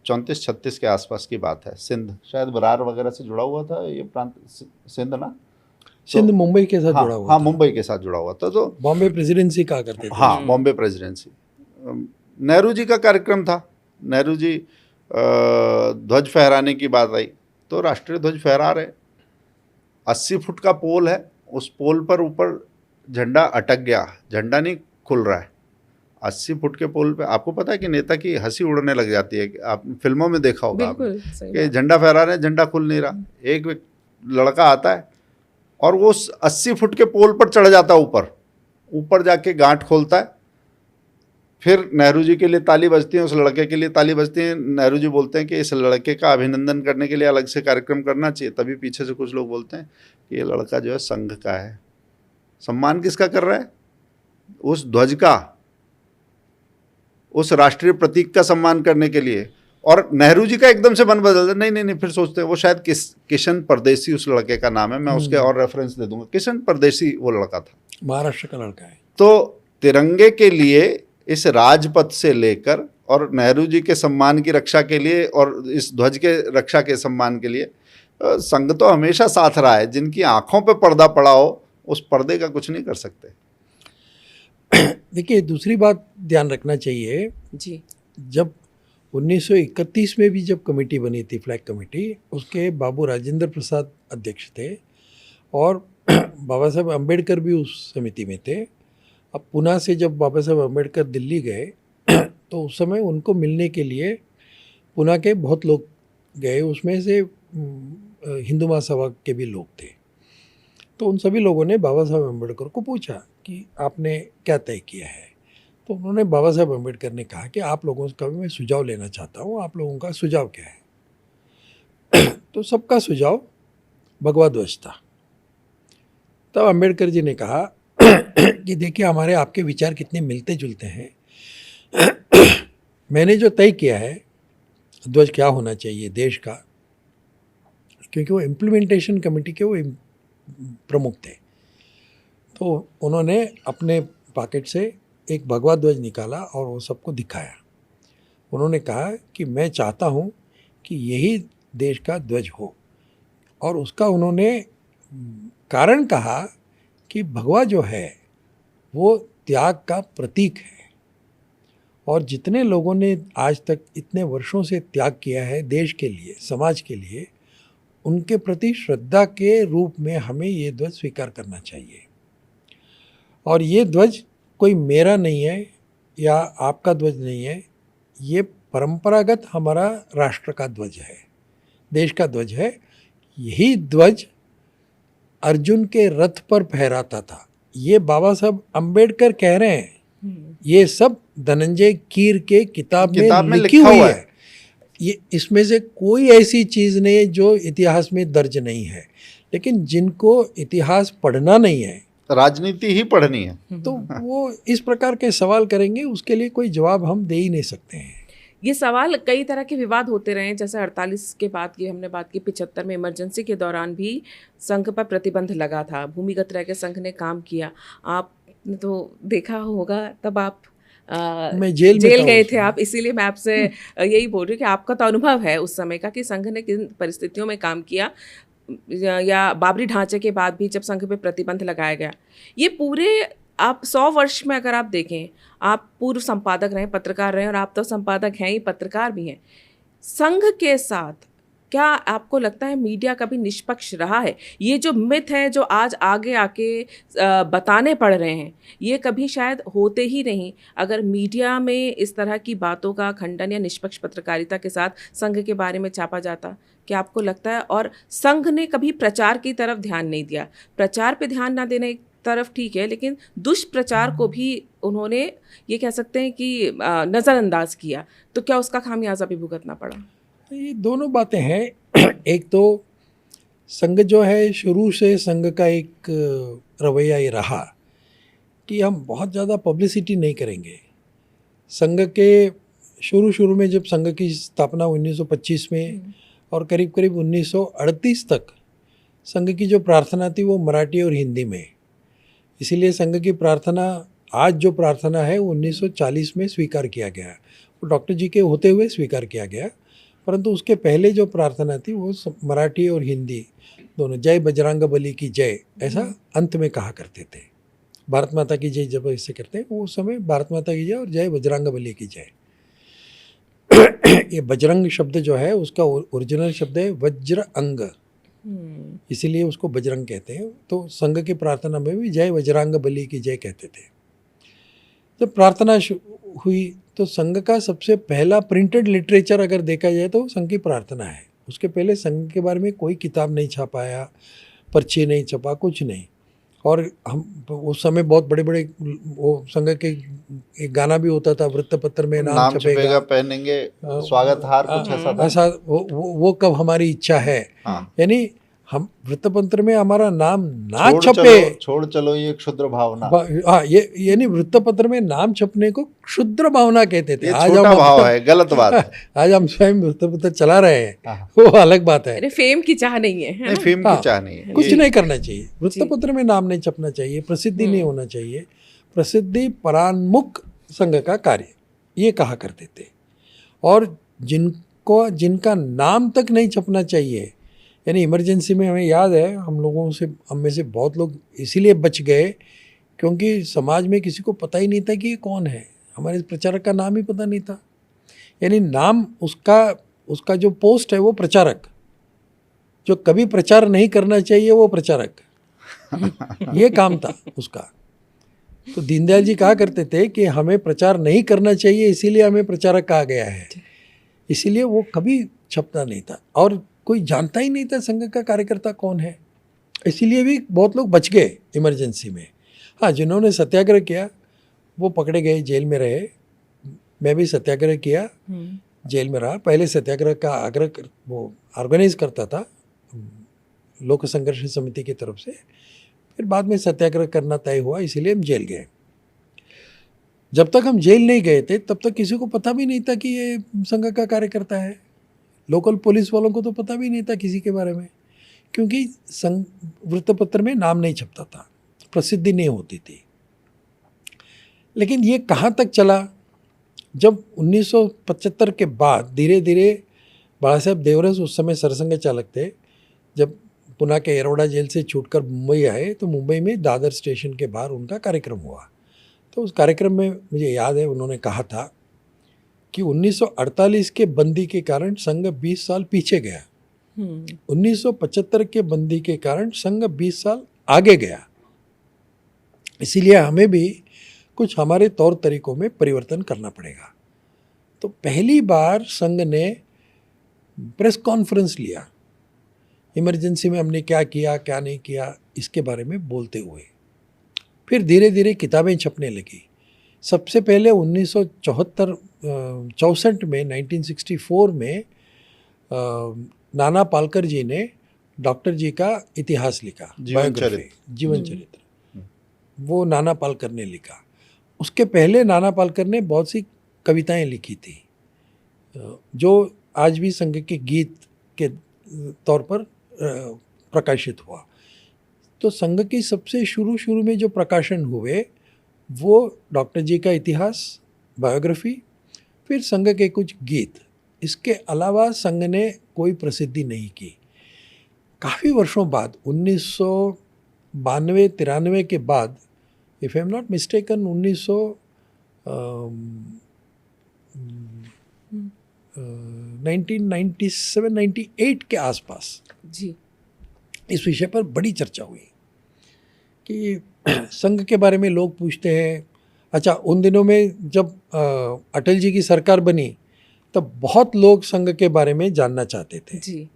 34-36 के आसपास की बात है। सिंध शायद बरार वगैरह से जुड़ा हुआ था ये प्रांत, सिंध ना, सिंध मुंबई के साथ जुड़ा हुआ था। हाँ, मुंबई के साथ जुड़ा हुआ था। तो बॉम्बे प्रेसिडेंसी कहा करते थे। हाँ, बॉम्बे प्रेसिडेंसी। नेहरू जी का कार्यक्रम था, नेहरू जी ध्वज फहराने की बात आई तो राष्ट्रीय ध्वज फहरा रहे। 80 फुट का पोल है, उस पोल पर ऊपर झंडा अटक गया, झंडा नहीं खुल रहा है। 80 फुट के पोल पे आपको पता है कि नेता की हंसी उड़ने लग जाती है। आप फिल्मों में देखा होगा आपने कि झंडा फहरा रहे हैं, झंडा खुल नहीं रहा। एक लड़का आता है और वो 80 फुट के पोल पर चढ़ जाता है, ऊपर जाके गांठ खोलता है। फिर नेहरू जी के लिए ताली बजती है, उस लड़के के लिए ताली बजती है। नेहरू जी बोलते हैं कि इस लड़के का अभिनंदन करने के लिए अलग से कार्यक्रम करना चाहिए। तभी पीछे से कुछ लोग बोलते हैं कि ये लड़का जो है संघ का है। सम्मान किसका कर रहा है? उस ध्वज का, उस राष्ट्रीय प्रतीक का सम्मान करने के लिए। और नेहरू जी का एकदम से मन बदलता, नहीं, फिर सोचते हैं वो शायद किशन परदेसी उस लड़के का नाम है, मैं उसके और रेफरेंस दे दूंगा। किशन परदेसी वो लड़का था, महाराष्ट्र का लड़का है। तो तिरंगे के लिए इस राजपथ से लेकर और नेहरू जी के सम्मान की रक्षा के लिए और इस ध्वज के रक्षा के सम्मान के लिए संघ तो हमेशा साथ रहा है। जिनकी आंखों पे पर्दा पड़ा हो, उस पर्दे का कुछ नहीं कर सकते। देखिए, दूसरी बात ध्यान रखना चाहिए जी, जब 1931 में भी जब कमेटी बनी थी, फ्लैग कमेटी, उसके बाबू राजेंद्र प्रसाद अध्यक्ष थे और बाबा साहब अम्बेडकर भी उस समिति में थे। अब पुणे से जब बाबा साहब अम्बेडकर दिल्ली गए तो उस समय उनको मिलने के लिए पुणे के बहुत लोग गए, उसमें से हिंदू महासभा के भी लोग थे। तो उन सभी लोगों ने बाबा साहब अम्बेडकर को पूछा कि आपने क्या तय किया है। तो उन्होंने, बाबा साहब अम्बेडकर ने कहा कि आप लोगों का मैं सुझाव लेना चाहता हूँ, आप लोगों का सुझाव क्या है? तो सबका सुझाव भगवा ध्वज था। तब अम्बेडकर जी ने कहा कि देखिए हमारे आपके विचार कितने मिलते जुलते हैं। मैंने जो तय किया है ध्वज क्या होना चाहिए देश का, क्योंकि वो इम्प्लीमेंटेशन कमेटी के वो प्रमुख थे, तो उन्होंने अपने पॉकेट से एक भगवा ध्वज निकाला और वो सबको दिखाया। उन्होंने कहा कि मैं चाहता हूँ कि यही देश का ध्वज हो, और उसका उन्होंने कारण कहा कि भगवा जो है वो त्याग का प्रतीक है, और जितने लोगों ने आज तक इतने वर्षों से त्याग किया है देश के लिए, समाज के लिए, उनके प्रति श्रद्धा के रूप में हमें ये ध्वज स्वीकार करना चाहिए। और ये ध्वज कोई मेरा नहीं है या आपका ध्वज नहीं है, ये परंपरागत हमारा राष्ट्र का ध्वज है, देश का ध्वज है। यही ध्वज अर्जुन के रथ पर फहराता था। ये बाबा साहब अम्बेडकर कह रहे हैं, ये सब धनंजय कीर के किताब में लिखी हुई है। ये इसमें से कोई ऐसी चीज़ नहीं जो इतिहास में दर्ज नहीं है, लेकिन जिनको इतिहास पढ़ना नहीं है, राजनीति ही पढ़नी है, तो वो इस प्रकार के सवाल करेंगे, उसके लिए कोई जवाब हम दे ही नहीं सकते हैं। ये सवाल कई तरह के विवाद होते रहे हैं, जैसे 48 के बाद की हमने बात की, 75 में इमरजेंसी के दौरान भी संघ पर प्रतिबंध लगा था, भूमिगत रह के संघ ने काम किया। आपने तो देखा होगा, तब आप मैं जेल गए थे आप, इसीलिए मैं आपसे यही बोल रही हूँ कि आपका तो अनुभव है उस समय का कि संघ ने किन परिस्थितियों में काम किया, या बाबरी ढांचे के बाद भी जब संघ पे प्रतिबंध लगाया गया। ये पूरे आप 100 वर्ष में अगर आप देखें, आप पूर्व संपादक रहे, पत्रकार रहे, और आप तो संपादक हैं ही, पत्रकार भी हैं। संघ के साथ क्या आपको लगता है मीडिया कभी निष्पक्ष रहा है? ये जो मिथ है जो आज आगे आके बताने पड़ रहे हैं, ये कभी शायद होते ही नहीं अगर मीडिया में इस तरह की बातों का खंडन या निष्पक्ष पत्रकारिता के साथ संघ के बारे में छापा जाता। क्या आपको लगता है? और संघ ने कभी प्रचार की तरफ ध्यान नहीं दिया। प्रचार पे ध्यान ना देने तरफ ठीक है, लेकिन दुष्प्रचार को भी उन्होंने, ये कह सकते हैं कि नज़रअंदाज किया, तो क्या उसका खामियाजा भी भुगतना पड़ा? ये दोनों बातें हैं। एक तो संघ जो है, शुरू से संघ का एक रवैया ये रहा कि हम बहुत ज़्यादा पब्लिसिटी नहीं करेंगे। संघ के शुरू में जब संघ की स्थापना 1925 में और करीब 1938 तक संघ की जो प्रार्थना थी वो मराठी और हिंदी में, इसीलिए संघ की प्रार्थना, आज जो प्रार्थना है वो 1940 में स्वीकार किया गया, वो डॉक्टर जी के होते हुए स्वीकार किया गया, परंतु उसके पहले जो प्रार्थना थी वो मराठी और हिंदी दोनों, जय बजरंग बली की जय, ऐसा अंत में कहा करते थे। भारत माता की जय जब इससे करते हैं, वो उस समय भारत माता की जय और जय बजरंग बली की जय। ये बजरंग शब्द जो है उसका ओरिजिनल शब्द है वज्र अंग, इसीलिए उसको बजरंग कहते हैं। तो संघ की प्रार्थना में भी जय बजरंग बली की जय कहते थे। जब प्रार्थना हुई तो संघ का सबसे पहला प्रिंटेड लिटरेचर अगर देखा जाए तो संघ की प्रार्थना है। उसके पहले संघ के बारे में कोई किताब नहीं छापाया, पर्ची नहीं छपा, कुछ नहीं। और हम उस समय बहुत बड़े बड़े वो संघ के एक गाना भी होता था, वृत्तपत्र में नाम छपेगा, पहनेंगे स्वागत हार, कुछ ऐसा वो कब हमारी इच्छा है। यानी हम वृत्तपत्र में हमारा नाम ना छपे, छोड़ चलो ये क्षुद्र भावना, हाँ, ये यानी वृत्तपत्र में नाम छपने को क्षुद्र भावना कहते थे। आज छोटा भाव है, गलत बात है। आज हम स्वयं वृत्तपत्र चला रहे हैं, वो अलग बात है। फेम की चाह नहीं है, फेम की चाह नहीं है, कुछ नहीं करना चाहिए, वृत्तपत्र में नाम नहीं छपना चाहिए, प्रसिद्धि नहीं होना चाहिए, प्रसिद्धि परान्मुख संघ का कार्य, ये कहा करते थे। और जिनका नाम तक नहीं छपना चाहिए, यानी इमरजेंसी में हमें याद है, हम में से बहुत लोग इसीलिए बच गए क्योंकि समाज में किसी को पता ही नहीं था कि ये कौन है, हमारे प्रचारक का नाम ही पता नहीं था। यानी नाम उसका जो पोस्ट है वो प्रचारक, जो कभी प्रचार नहीं करना चाहिए वो प्रचारक, ये काम था उसका। तो दीनदयाल जी कहा करते थे कि हमें प्रचार नहीं करना चाहिए, इसीलिए हमें प्रचारक कहा गया है, इसीलिए वो कभी छपता नहीं था और कोई जानता ही नहीं था संघ का कार्यकर्ता कौन है, इसीलिए भी बहुत लोग बच गए इमरजेंसी में। हाँ, जिन्होंने सत्याग्रह किया वो पकड़े गए, जेल में रहे। मैं भी सत्याग्रह किया, जेल में रहा। पहले सत्याग्रह का आग्रह वो ऑर्गेनाइज करता था लोक संघर्ष समिति की तरफ से, फिर बाद में सत्याग्रह करना तय हुआ, इसीलिए हम जेल गए। जब तक हम जेल नहीं गए थे तब तक किसी को पता भी नहीं था कि ये संघ का कार्यकर्ता है। लोकल पुलिस वालों को तो पता भी नहीं था किसी के बारे में, क्योंकि संघ वृत्तपत्र में नाम नहीं छपता था, प्रसिद्धि नहीं होती थी। लेकिन ये कहाँ तक चला, जब 1975 के बाद धीरे धीरे बाला साहेब देवरस उस समय सरसंघ चालक थे, जब पुणे के एरोडा जेल से छूटकर मुंबई आए तो मुंबई में दादर स्टेशन के बाहर उनका कार्यक्रम हुआ। तो उस कार्यक्रम में मुझे याद है उन्होंने कहा था कि 1948 के बंदी के कारण संघ 20 साल पीछे गया, 1975 के बंदी के कारण संघ 20 साल आगे गया, इसीलिए हमें भी कुछ हमारे तौर तरीकों में परिवर्तन करना पड़ेगा। तो पहली बार संघ ने प्रेस कॉन्फ्रेंस लिया, इमरजेंसी में हमने क्या किया क्या नहीं किया इसके बारे में बोलते हुए। फिर धीरे धीरे किताबें छपने लगी। सबसे पहले 1964 में 1964 में नाना पालकर जी ने डॉक्टर जी का इतिहास लिखा, जीवन चरित्र, वो नाना पालकर ने लिखा। उसके पहले नाना पालकर ने बहुत सी कविताएं लिखी थी जो आज भी संघ के गीत के तौर पर प्रकाशित हुआ। तो संघ की सबसे शुरू में जो प्रकाशन हुए वो डॉक्टर जी का इतिहास, बायोग्राफी, फिर संघ के कुछ गीत। इसके अलावा संघ ने कोई प्रसिद्धि नहीं की। काफ़ी वर्षों बाद 1992-93 के बाद, if I am not mistaken, 1997-98 के आसपास जी इस विषय पर बड़ी चर्चा हुई कि संघ के बारे में लोग पूछते हैं। अच्छा, उन दिनों में जब अटल जी की सरकार बनी तब बहुत लोग संघ के बारे में जानना चाहते थे जी।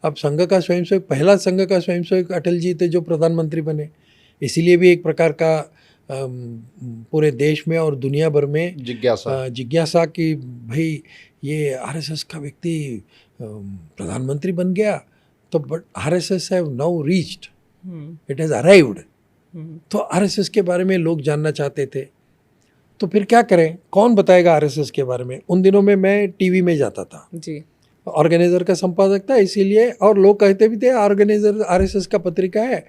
अब संघ का स्वयंसेवक, पहला संघ का स्वयंसेवक अटल जी थे जो प्रधानमंत्री बने, इसीलिए भी एक प्रकार का पूरे देश में और दुनिया भर में जिज्ञासा कि भाई ये आरएसएस का व्यक्ति प्रधानमंत्री बन गया, तो but RSS have now reached, it has arrived. तो आरएसएस के बारे में लोग जानना चाहते थे। तो फिर क्या करें, कौन बताएगा आरएसएस के बारे में। उन दिनों में मैं टीवी में जाता था जी, ऑर्गेनाइजर का संपादक था, इसीलिए, और लोग कहते भी थे ऑर्गेनाइजर आरएसएस का पत्रिका है,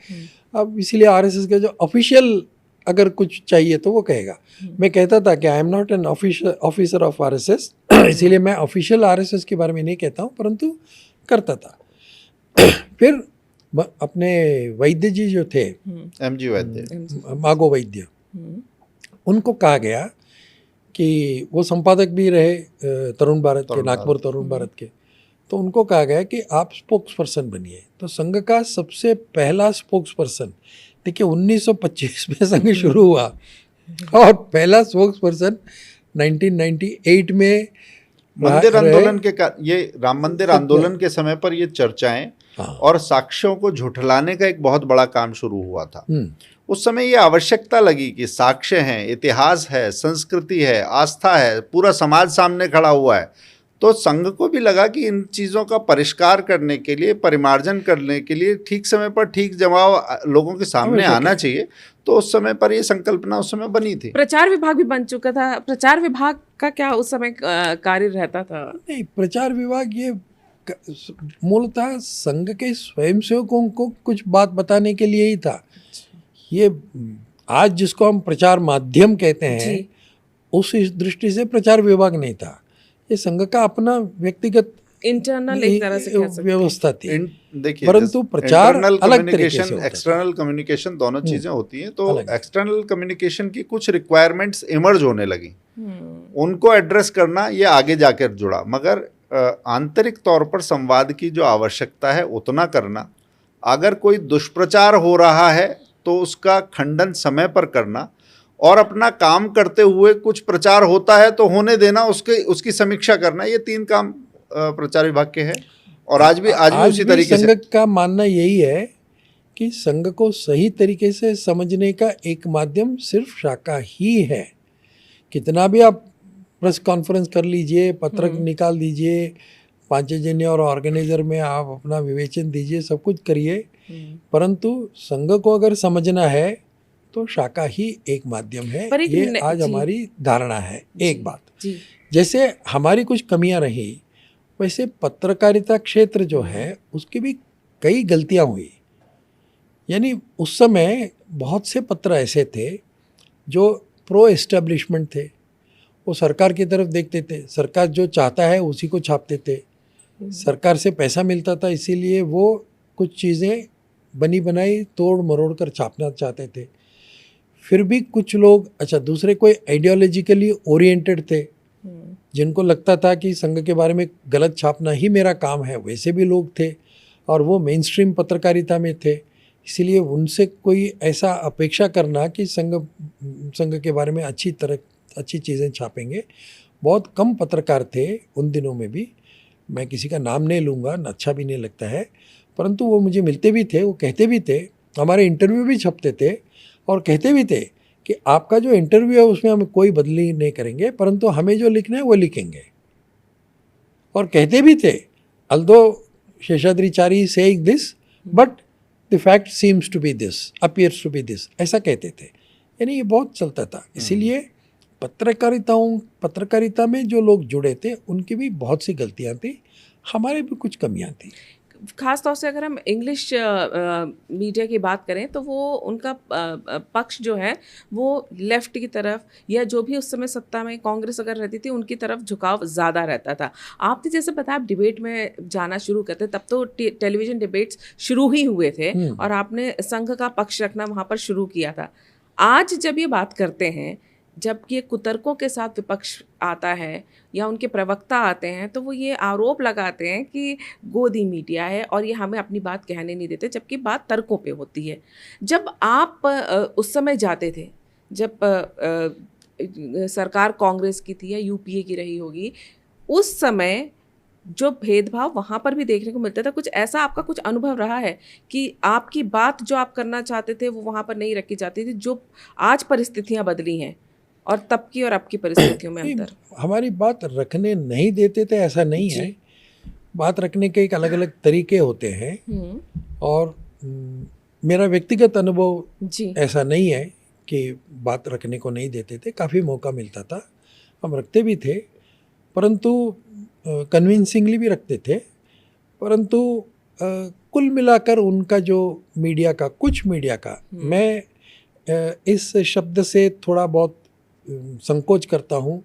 अब इसीलिए आरएसएस का जो ऑफिशियल अगर कुछ चाहिए तो वो कहेगा। मैं कहता था कि I am not an officer of RSS, इसीलिए मैं ऑफिशियल आरएसएस के बारे में नहीं कहता हूँ, परंतु करता था। फिर अपने वैद्य जी जो थे, एमजी वैद्य, मागो वैद्य, उनको कहा गया कि वो संपादक भी रहे तरुण भारत के, नागपुर तरुण भारत के, तो उनको कहा गया कि आप स्पोक्स पर्सन बनिए। तो संघ का सबसे पहला स्पोक्स पर्सन, देखिए 1925 में संघ शुरू हुआ और पहला स्पोक्स पर्सन 1998 में मंदिर आंदोलन के ये राम मंदिर आंदोलन के समय पर ये चर्चाएं और साक्ष्यों को झुठलाने का एक बहुत बड़ा काम शुरू हुआ था। उस समय ये आवश्यकता लगी कि साक्ष्य हैं, इतिहास है, संस्कृति है, आस्था है, पूरा समाज सामने खड़ा हुआ है। तो संघ को भी लगा कि इन चीज़ों का परिष्कार करने के लिए, परिमार्जन करने के लिए ठीक समय पर ठीक जवाब लोगों के सामने आना चाहिए। तो उस समय पर ये संकल्पना उस समय बनी थी। प्रचार विभाग भी बन चुका था। प्रचार विभाग का क्या उस समय कार्य रहता था? नहीं, प्रचार विभाग ये मूलतः संघ के स्वयंसेवकों को कुछ बात बताने के लिए ही था। ये आज जिसको हम प्रचार माध्यम कहते हैं, उस दृष्टि से प्रचार विभाग नहीं था। ये संघ का अपना व्यक्तिगत इंटरनल एक तरह से व्यवस्था थी। देखिए, परंतु प्रचार अलग तरीके से होता एक्सटर्नल कम्युनिकेशन दोनों चीजें होती हैं। तो एक्सटर्नल कम्युनिकेशन की कुछ रिक्वायरमेंट्स इमर्ज होने लगी, उनको एड्रेस करना ये आगे जाकर जुड़ा। मगर आंतरिक तौर पर संवाद की जो आवश्यकता है उतना करना, अगर कोई दुष्प्रचार हो रहा है तो उसका खंडन समय पर करना, और अपना काम करते हुए कुछ प्रचार होता है तो होने देना, उसकी समीक्षा करना, ये तीन काम प्रचार विभाग के हैं। और आज भी उसी तरीके से संघ का मानना यही है कि संघ को सही तरीके से समझने का एक माध्यम सिर्फ शाखा ही है। कितना भी आप प्रेस कॉन्फ्रेंस कर लीजिए, पत्रक निकाल दीजिए, पांचजन्य और ऑर्गेनाइजर में आप अपना विवेचन दीजिए, सब कुछ करिए, परंतु संघ को अगर समझना है तो शाखा ही एक माध्यम है। पर एक ये आज जी। हमारी धारणा है। एक बात, जी जैसे हमारी कुछ कमियां रही, वैसे पत्रकारिता क्षेत्र जो है उसकी भी कई गलतियां हुई। यानी उस समय बहुत से पत्र ऐसे थे जो प्रो एस्टेब्लिशमेंट थे, वो सरकार की तरफ देखते थे, सरकार जो चाहता है उसी को छापते थे, सरकार से पैसा मिलता था, इसीलिए वो कुछ चीज़ें बनी बनाई तोड़ मरोड़ कर छापना चाहते थे। फिर भी कुछ लोग, अच्छा दूसरे कोई आइडियोलॉजिकली ओरिएंटेड थे, जिनको लगता था कि संघ के बारे में गलत छापना ही मेरा काम है, वैसे भी लोग थे और वो मेन स्ट्रीम पत्रकारिता में थे। इसलिए उनसे कोई ऐसा अपेक्षा करना कि संघ के बारे में अच्छी चीज़ें छापेंगे, बहुत कम पत्रकार थे उन दिनों में भी। मैं किसी का नाम नहीं लूँगा, अच्छा भी नहीं लगता है, परंतु वो मुझे मिलते भी थे, वो कहते भी थे, हमारे इंटरव्यू भी छपते थे और कहते भी थे कि आपका जो इंटरव्यू है उसमें हम कोई बदली नहीं करेंगे, परंतु हमें जो लिखना है वो लिखेंगे। और कहते भी थे, although Seshadrichari saying this but the fact seems to be this, appears to be this, ऐसा कहते थे। यानी ये बहुत चलता था। इसीलिए पत्रकारिता में जो लोग जुड़े थे उनकी भी बहुत सी गलतियां थी, हमारे भी कुछ कमियां थी। खास तौर से अगर हम इंग्लिश मीडिया की बात करें तो वो उनका पक्ष जो है वो लेफ्ट की तरफ, या जो भी उस समय सत्ता में कांग्रेस अगर रहती थी उनकी तरफ झुकाव ज़्यादा रहता था। आपने जैसे बताया आप डिबेट में जाना शुरू करते, तब तो टेलीविज़न डिबेट्स शुरू ही हुए थे और आपने संघ का पक्ष रखना वहाँ पर शुरू किया था। आज जब ये बात करते हैं, जब ये कुतर्कों के साथ विपक्ष आता है या उनके प्रवक्ता आते हैं, तो वो ये आरोप लगाते हैं कि गोदी मीडिया है और ये हमें अपनी बात कहने नहीं देते, जबकि बात तर्कों पे होती है। जब आप उस समय जाते थे, जब सरकार कांग्रेस की थी या यूपीए की रही होगी, उस समय जो भेदभाव वहाँ पर भी देखने को मिलता था, कुछ ऐसा आपका कुछ अनुभव रहा है कि आपकी बात जो आप करना चाहते थे वो वहाँ पर नहीं रखी जाती थी, जो आज परिस्थितियाँ बदली हैं और तब की और अब की परिस्थितियों में अंतर? हमारी बात रखने नहीं देते थे ऐसा नहीं है, बात रखने के एक अलग अलग तरीके होते हैं और मेरा व्यक्तिगत अनुभव ऐसा नहीं है कि बात रखने को नहीं देते थे, काफ़ी मौका मिलता था, हम रखते भी थे, परंतु कन्विंसिंगली भी रखते थे। परंतु कुल मिलाकर उनका जो मीडिया का, कुछ मीडिया का, मैं इस शब्द से थोड़ा बहुत संकोच करता हूँ,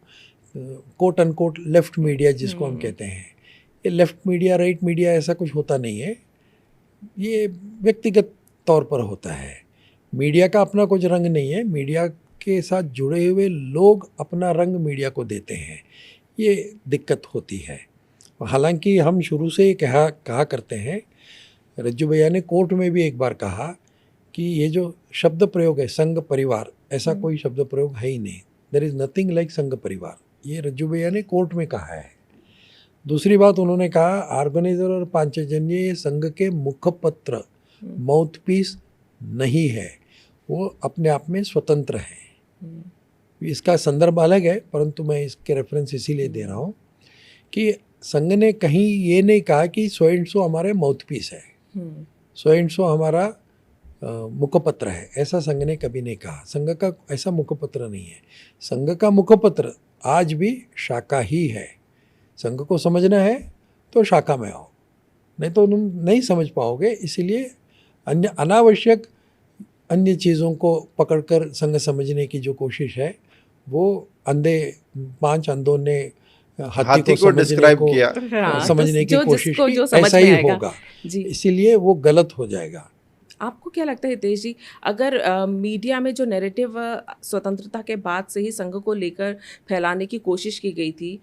कोट अनकोट लेफ्ट मीडिया जिसको हम कहते हैं, ये लेफ्ट मीडिया राइट मीडिया ऐसा कुछ होता नहीं है, ये व्यक्तिगत तौर पर होता है। मीडिया का अपना कुछ रंग नहीं है, मीडिया के साथ जुड़े हुए लोग अपना रंग मीडिया को देते हैं, ये दिक्कत होती है। हालांकि हम शुरू से ही कहा करते हैं, रज्जू भैया ने कोर्ट में भी एक बार कहा कि ये जो शब्द प्रयोग है संघ परिवार, ऐसा कोई शब्द प्रयोग है ही नहीं, देयर इज़ नथिंग लाइक संघ परिवार, ये रज्जू भैया ने कोर्ट में कहा है। दूसरी बात उन्होंने कहा, ऑर्गेनाइजर और पांचजन्य ये संघ के मुखपत्र, माउथ पीस नहीं है, वो अपने आप में स्वतंत्र है। इसका संदर्भ अलग है, परंतु मैं इसके रेफरेंस इसीलिए दे रहा हूँ कि संघ ने कहीं ये नहीं कहा कि सो एंड सो हमारे माउथ पीस है, सो एंड सो हमारा मुखपत्र है, ऐसा संघ ने कभी नहीं कहा। संघ का ऐसा मुखपत्र नहीं है, संघ का मुखपत्र आज भी शाखा ही है। संघ को समझना है तो शाखा में आओ, नहीं तो तुम नहीं समझ पाओगे। इसीलिए अनावश्यक अन्य चीज़ों को पकड़कर संघ समझने की जो कोशिश है, वो 5 अंधों ने हाथी को डिस्क्राइब किया, समझने की कोशिश की, ऐसा ही होगा, इसीलिए वो गलत हो जाएगा। आपको क्या लगता है हितेश जी, अगर मीडिया में जो नैरेटिव स्वतंत्रता के बाद से ही संघ को लेकर फैलाने की कोशिश की गई थी,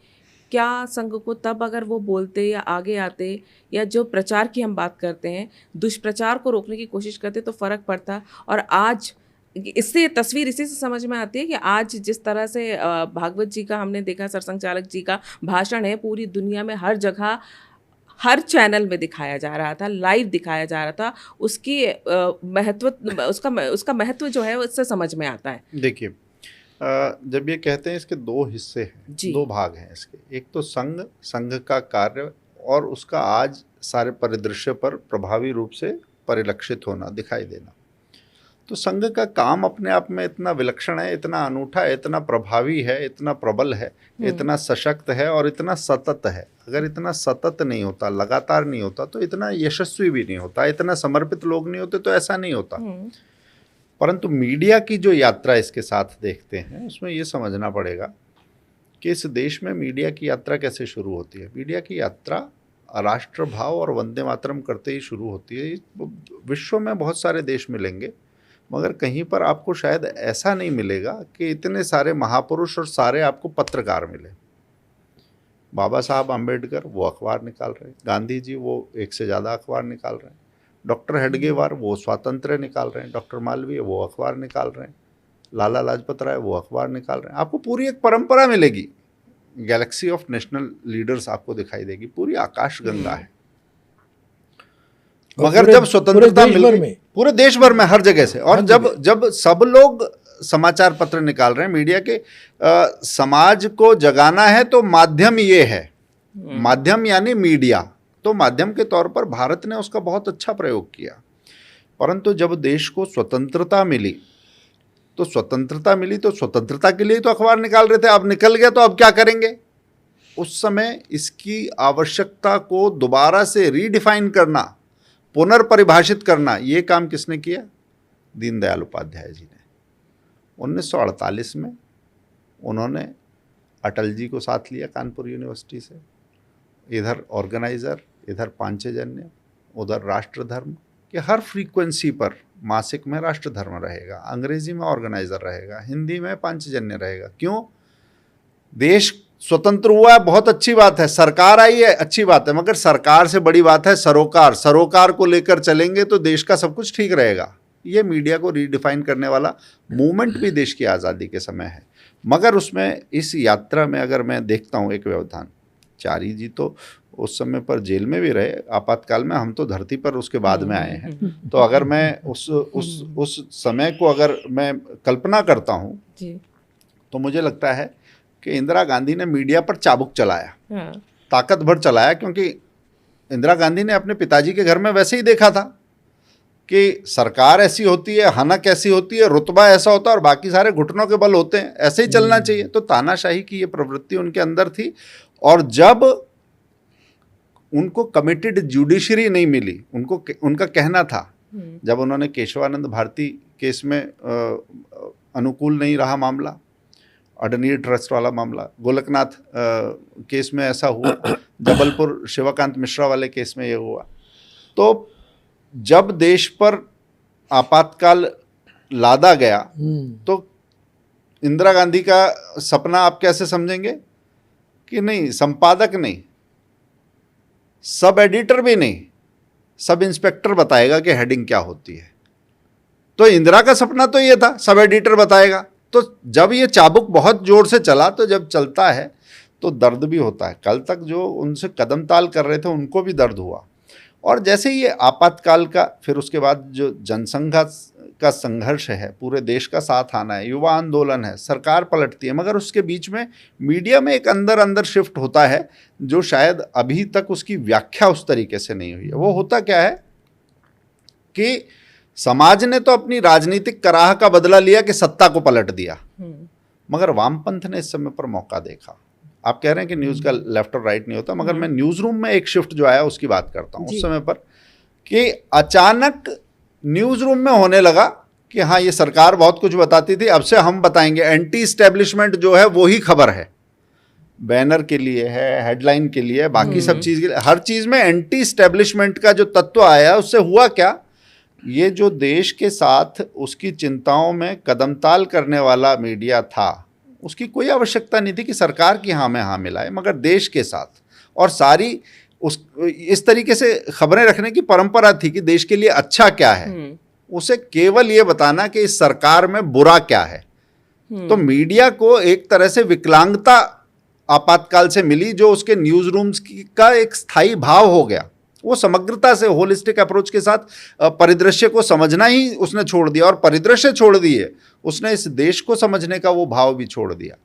क्या संघ को तब अगर वो बोलते या आगे आते, या जो प्रचार की हम बात करते हैं, दुष्प्रचार को रोकने की कोशिश करते, तो फ़र्क पड़ता? और आज इससे तस्वीर इसी से समझ में आती है कि आज जिस तरह से भागवत जी का हमने देखा, सरसंघ चालक जी का भाषण है, पूरी दुनिया में हर जगह हर चैनल में दिखाया जा रहा था, लाइव दिखाया जा रहा था, उसकी उसका महत्व जो है उससे समझ में आता है। देखिए, जब ये कहते हैं इसके 2 हिस्से हैं, 2 भाग हैं इसके। एक तो संघ का कार्य और उसका आज सारे परिदृश्य पर प्रभावी रूप से परिलक्षित होना, दिखाई देना। तो संघ का काम अपने आप में इतना विलक्षण है, इतना अनूठा है, इतना प्रभावी है, इतना प्रबल है, इतना सशक्त है और इतना सतत है। अगर इतना सतत नहीं होता, लगातार नहीं होता, तो इतना यशस्वी भी नहीं होता, इतना समर्पित लोग नहीं होते तो ऐसा नहीं होता। परंतु मीडिया की जो यात्रा इसके साथ देखते हैं, उसमें ये समझना पड़ेगा कि इस देश में मीडिया की यात्रा कैसे शुरू होती है। मीडिया की यात्रा राष्ट्रभाव और वंदे मातरम करते ही शुरू होती है। विश्व में बहुत सारे देश मिलेंगे, मगर कहीं पर आपको शायद ऐसा नहीं मिलेगा कि इतने सारे महापुरुष और सारे आपको पत्रकार मिले। बाबा साहब आम्बेडकर वो अखबार निकाल रहे हैं, गांधी जी वो एक से ज़्यादा अखबार निकाल रहे हैं, डॉक्टर हेडगेवार वो स्वातंत्र्य निकाल रहे हैं, डॉक्टर मालवीय वो अखबार निकाल रहे हैं, लाला लाजपत राय वो अखबार निकाल रहे हैं। आपको पूरी एक परंपरा मिलेगी, गैलेक्सी ऑफ नेशनल लीडर्स आपको दिखाई देगी, पूरी आकाश गंगा है। मगर जब स्वतंत्रता मिली पूरे देश भर में हर जगह से, और जब सब लोग समाचार पत्र निकाल रहे हैं, मीडिया के समाज को जगाना है तो माध्यम ये है, माध्यम यानी मीडिया, तो माध्यम के तौर पर भारत ने उसका बहुत अच्छा प्रयोग किया। परंतु जब देश को स्वतंत्रता मिली तो स्वतंत्रता के लिए तो अखबार निकाल रहे थे, अब निकल गया तो अब क्या करेंगे। उस समय इसकी आवश्यकता को दोबारा से रीडिफाइन करना, पुनर्परिभाषित करना, ये काम किसने किया? दीनदयाल उपाध्याय जी ने। 1948 में उन्होंने अटल जी को साथ लिया कानपुर यूनिवर्सिटी से, इधर ऑर्गेनाइज़र, इधर पांचजन्य, उधर राष्ट्रधर्म, कि हर फ्रीक्वेंसी पर मासिक में राष्ट्रधर्म रहेगा, अंग्रेजी में ऑर्गेनाइज़र रहेगा, हिंदी में पांचजन्य रहेगा। क्यों? देश स्वतंत्र हुआ है, बहुत अच्छी बात है, सरकार आई है, अच्छी बात है, मगर सरकार से बड़ी बात है सरोकार। सरोकार को लेकर चलेंगे तो देश का सब कुछ ठीक रहेगा। ये मीडिया को रीडिफाइन करने वाला मूवमेंट भी देश की आज़ादी के समय है। मगर उसमें इस यात्रा में अगर मैं देखता हूँ एक व्यवधान, चारी जी तो उस समय पर जेल में भी रहे आपातकाल में, हम तो धरती पर उसके बाद में आए हैं। तो अगर मैं उस समय को अगर मैं कल्पना करता हूँ तो मुझे लगता है कि इंदिरा गांधी ने मीडिया पर चाबुक चलाया, ताकत भर चलाया, क्योंकि इंदिरा गांधी ने अपने पिताजी के घर में वैसे ही देखा था कि सरकार ऐसी होती है, हनक ऐसी होती है, रुतबा ऐसा होता है और बाकी सारे घुटनों के बल होते हैं, ऐसे ही चलना चाहिए। तो तानाशाही की ये प्रवृत्ति उनके अंदर थी। और जब उनको कमिटेड जुडिशरी नहीं मिली, उनको उनका कहना था, जब उन्होंने केशवानंद भारती केस में अनुकूल नहीं रहा मामला, अडनीर ट्रस्ट वाला मामला, गोलकनाथ केस में ऐसा हुआ, जबलपुर शिवकांत मिश्रा वाले केस में ये हुआ, तो जब देश पर आपातकाल लादा गया तो इंदिरा गांधी का सपना आप कैसे समझेंगे कि नहीं संपादक नहीं, सब एडिटर भी नहीं, सब इंस्पेक्टर बताएगा कि हेडिंग क्या होती है। तो इंदिरा का सपना तो ये था, सब एडिटर बताएगा। तो जब ये चाबुक बहुत जोर से चला, तो जब चलता है तो दर्द भी होता है। कल तक जो उनसे कदम ताल कर रहे थे उनको भी दर्द हुआ। और जैसे ये आपातकाल का, फिर उसके बाद जो जनसंघ का संघर्ष है, पूरे देश का साथ आना है, युवा आंदोलन है, सरकार पलटती है, मगर उसके बीच में मीडिया में एक अंदर शिफ्ट होता है जो शायद अभी तक उसकी व्याख्या उस तरीके से नहीं हुई है। वो होता क्या है कि समाज ने तो अपनी राजनीतिक कराह का बदला लिया कि सत्ता को पलट दिया, मगर वामपंथ ने इस समय पर मौका देखा। आप कह रहे हैं कि न्यूज़ का लेफ्ट और राइट नहीं होता, मगर मैं न्यूज़ रूम में एक शिफ्ट जो आया उसकी बात करता हूँ। उस समय पर कि अचानक न्यूज़ रूम में होने लगा कि हाँ ये सरकार बहुत कुछ बताती थी, अब से हम बताएंगे। एंटी इस्टेब्लिशमेंट जो है वो ही खबर है, बैनर के लिए है, हेडलाइन के लिए, बाकी सब चीज़ के लिए, हर चीज़ में एंटी इस्टेब्लिशमेंट का जो तत्व आया, उससे हुआ क्या, ये जो देश के साथ उसकी चिंताओं में कदमताल करने वाला मीडिया था, उसकी कोई आवश्यकता नहीं थी कि सरकार की हाँ में हाँ मिलाए, मगर देश के साथ। और सारी इस तरीके से खबरें रखने की परंपरा थी कि देश के लिए अच्छा क्या है, उसे केवल ये बताना कि इस सरकार में बुरा क्या है। तो मीडिया को एक तरह से विकलांगता आपातकाल से मिली, जो उसके न्यूज़ रूम्स का एक स्थायी भाव हो गया। वो समग्रता से, होलिस्टिक अप्रोच के साथ परिदृश्य को समझना ही उसने छोड़ दिया, और परिदृश्य छोड़ दिए, उसने इस देश को समझने का वो भाव भी छोड़ दिया।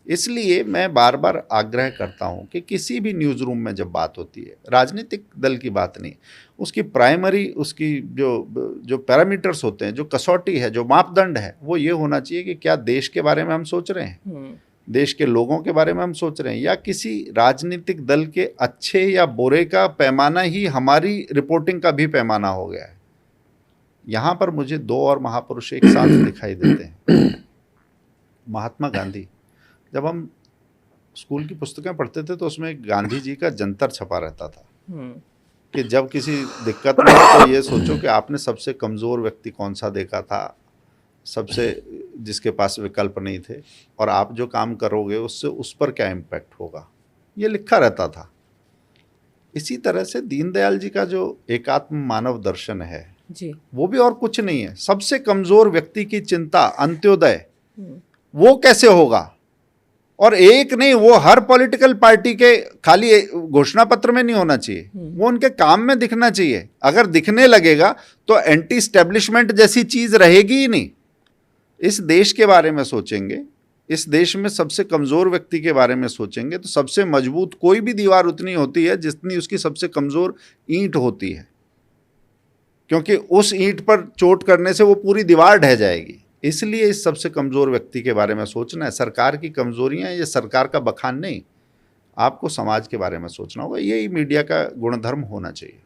इसलिए मैं बार बार आग्रह करता हूं कि किसी भी न्यूज़ रूम में जब बात होती है, राजनीतिक दल की बात नहीं, उसकी प्राइमरी, उसकी जो पैरामीटर्स होते हैं, जो कसौटी है, जो मापदंड है, वो ये होना चाहिए कि क्या देश के बारे में हम सोच रहे हैं, देश के लोगों के बारे में हम सोच रहे हैं, या किसी राजनीतिक दल के अच्छे या बुरे का पैमाना ही हमारी रिपोर्टिंग का भी पैमाना हो गया है। यहाँ पर मुझे दो और महापुरुष एक साथ दिखाई देते हैं। महात्मा गांधी, जब हम स्कूल की पुस्तकें पढ़ते थे तो उसमें गांधी जी का जंतर छपा रहता था कि जब किसी दिक्कत में हो तो ये सोचो कि आपने सबसे कमज़ोर व्यक्ति कौन सा देखा था, सबसे जिसके पास विकल्प नहीं थे, और आप जो काम करोगे उससे उस पर क्या इम्पैक्ट होगा, ये लिखा रहता था। इसी तरह से दीनदयाल जी का जो एकात्म मानव दर्शन है जी, वो भी और कुछ नहीं है। सबसे कमज़ोर व्यक्ति की चिंता, अंत्योदय, वो कैसे होगा, और एक नहीं, वो हर पॉलिटिकल पार्टी के खाली घोषणा पत्र में नहीं होना चाहिए, वो उनके काम में दिखना चाहिए। अगर दिखने लगेगा तो एंटी स्टैब्लिशमेंट जैसी चीज रहेगी ही नहीं। इस देश के बारे में सोचेंगे, इस देश में सबसे कमजोर व्यक्ति के बारे में सोचेंगे तो सबसे मजबूत कोई भी दीवार उतनी होती है जितनी उसकी सबसे कमजोर ईंट होती है, क्योंकि उस ईंट पर चोट करने से वो पूरी दीवार ढह जाएगी। इसलिए इस सबसे कमज़ोर व्यक्ति के बारे में सोचना है। सरकार की कमज़ोरियाँ, ये सरकार का बखान नहीं, आपको समाज के बारे में सोचना होगा। यही मीडिया का गुणधर्म होना चाहिए।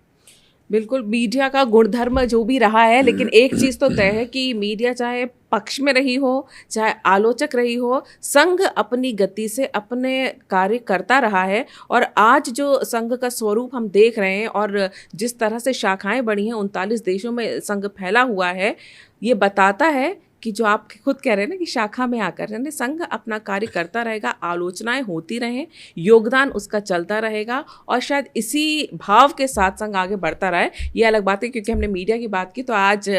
बिल्कुल, मीडिया का गुणधर्म जो भी रहा है, लेकिन एक चीज़ तो तय है कि मीडिया चाहे पक्ष में रही हो, चाहे आलोचक रही हो, संघ अपनी गति से अपने कार्य करता रहा है। और आज जो संघ का स्वरूप हम देख रहे हैं और जिस तरह से शाखाएं बढ़ी हैं, 39 देशों में संघ फैला हुआ है, ये बताता है कि जो आप खुद कह रहे हैं ना कि शाखा में आकर यानी संघ अपना कार्य करता रहेगा, आलोचनाएं होती रहें, योगदान उसका चलता रहेगा, और शायद इसी भाव के साथ संघ आगे बढ़ता रहे। ये अलग बात है, क्योंकि हमने मीडिया की बात की तो आज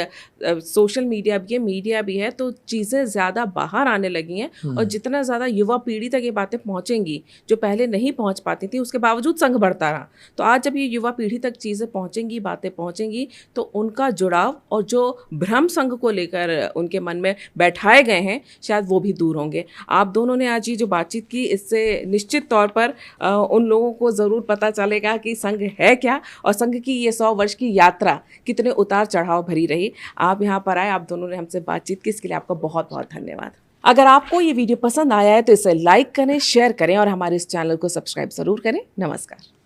सोशल मीडिया भी है, मीडिया भी है, तो चीज़ें ज़्यादा बाहर आने लगी हैं। और जितना ज़्यादा युवा पीढ़ी तक ये बातें पहुँचेंगी जो पहले नहीं पहुँच पाती थी, उसके बावजूद संघ बढ़ता रहा। तो आज जब ये युवा पीढ़ी तक चीज़ें पहुँचेंगी, बातें पहुँचेंगी, तो उनका जुड़ाव और जो भ्रम संघ को लेकर उनके मन में बैठाए गए हैं, शायद वो भी दूर होंगे। आप दोनों ने आज ये जो बातचीत की, इससे निश्चित तौर पर उन लोगों को ज़रूर पता चलेगा कि संघ है क्या, और संघ की ये 100 वर्ष की यात्रा कितने उतार चढ़ाव भरी रही। आप यहाँ पर आए, आप दोनों ने हमसे बातचीत की, इसके लिए आपका बहुत बहुत धन्यवाद। अगर आपको ये वीडियो पसंद आया है तो इसे लाइक करें, शेयर करें और हमारे इस चैनल को सब्सक्राइब ज़रूर करें। नमस्कार।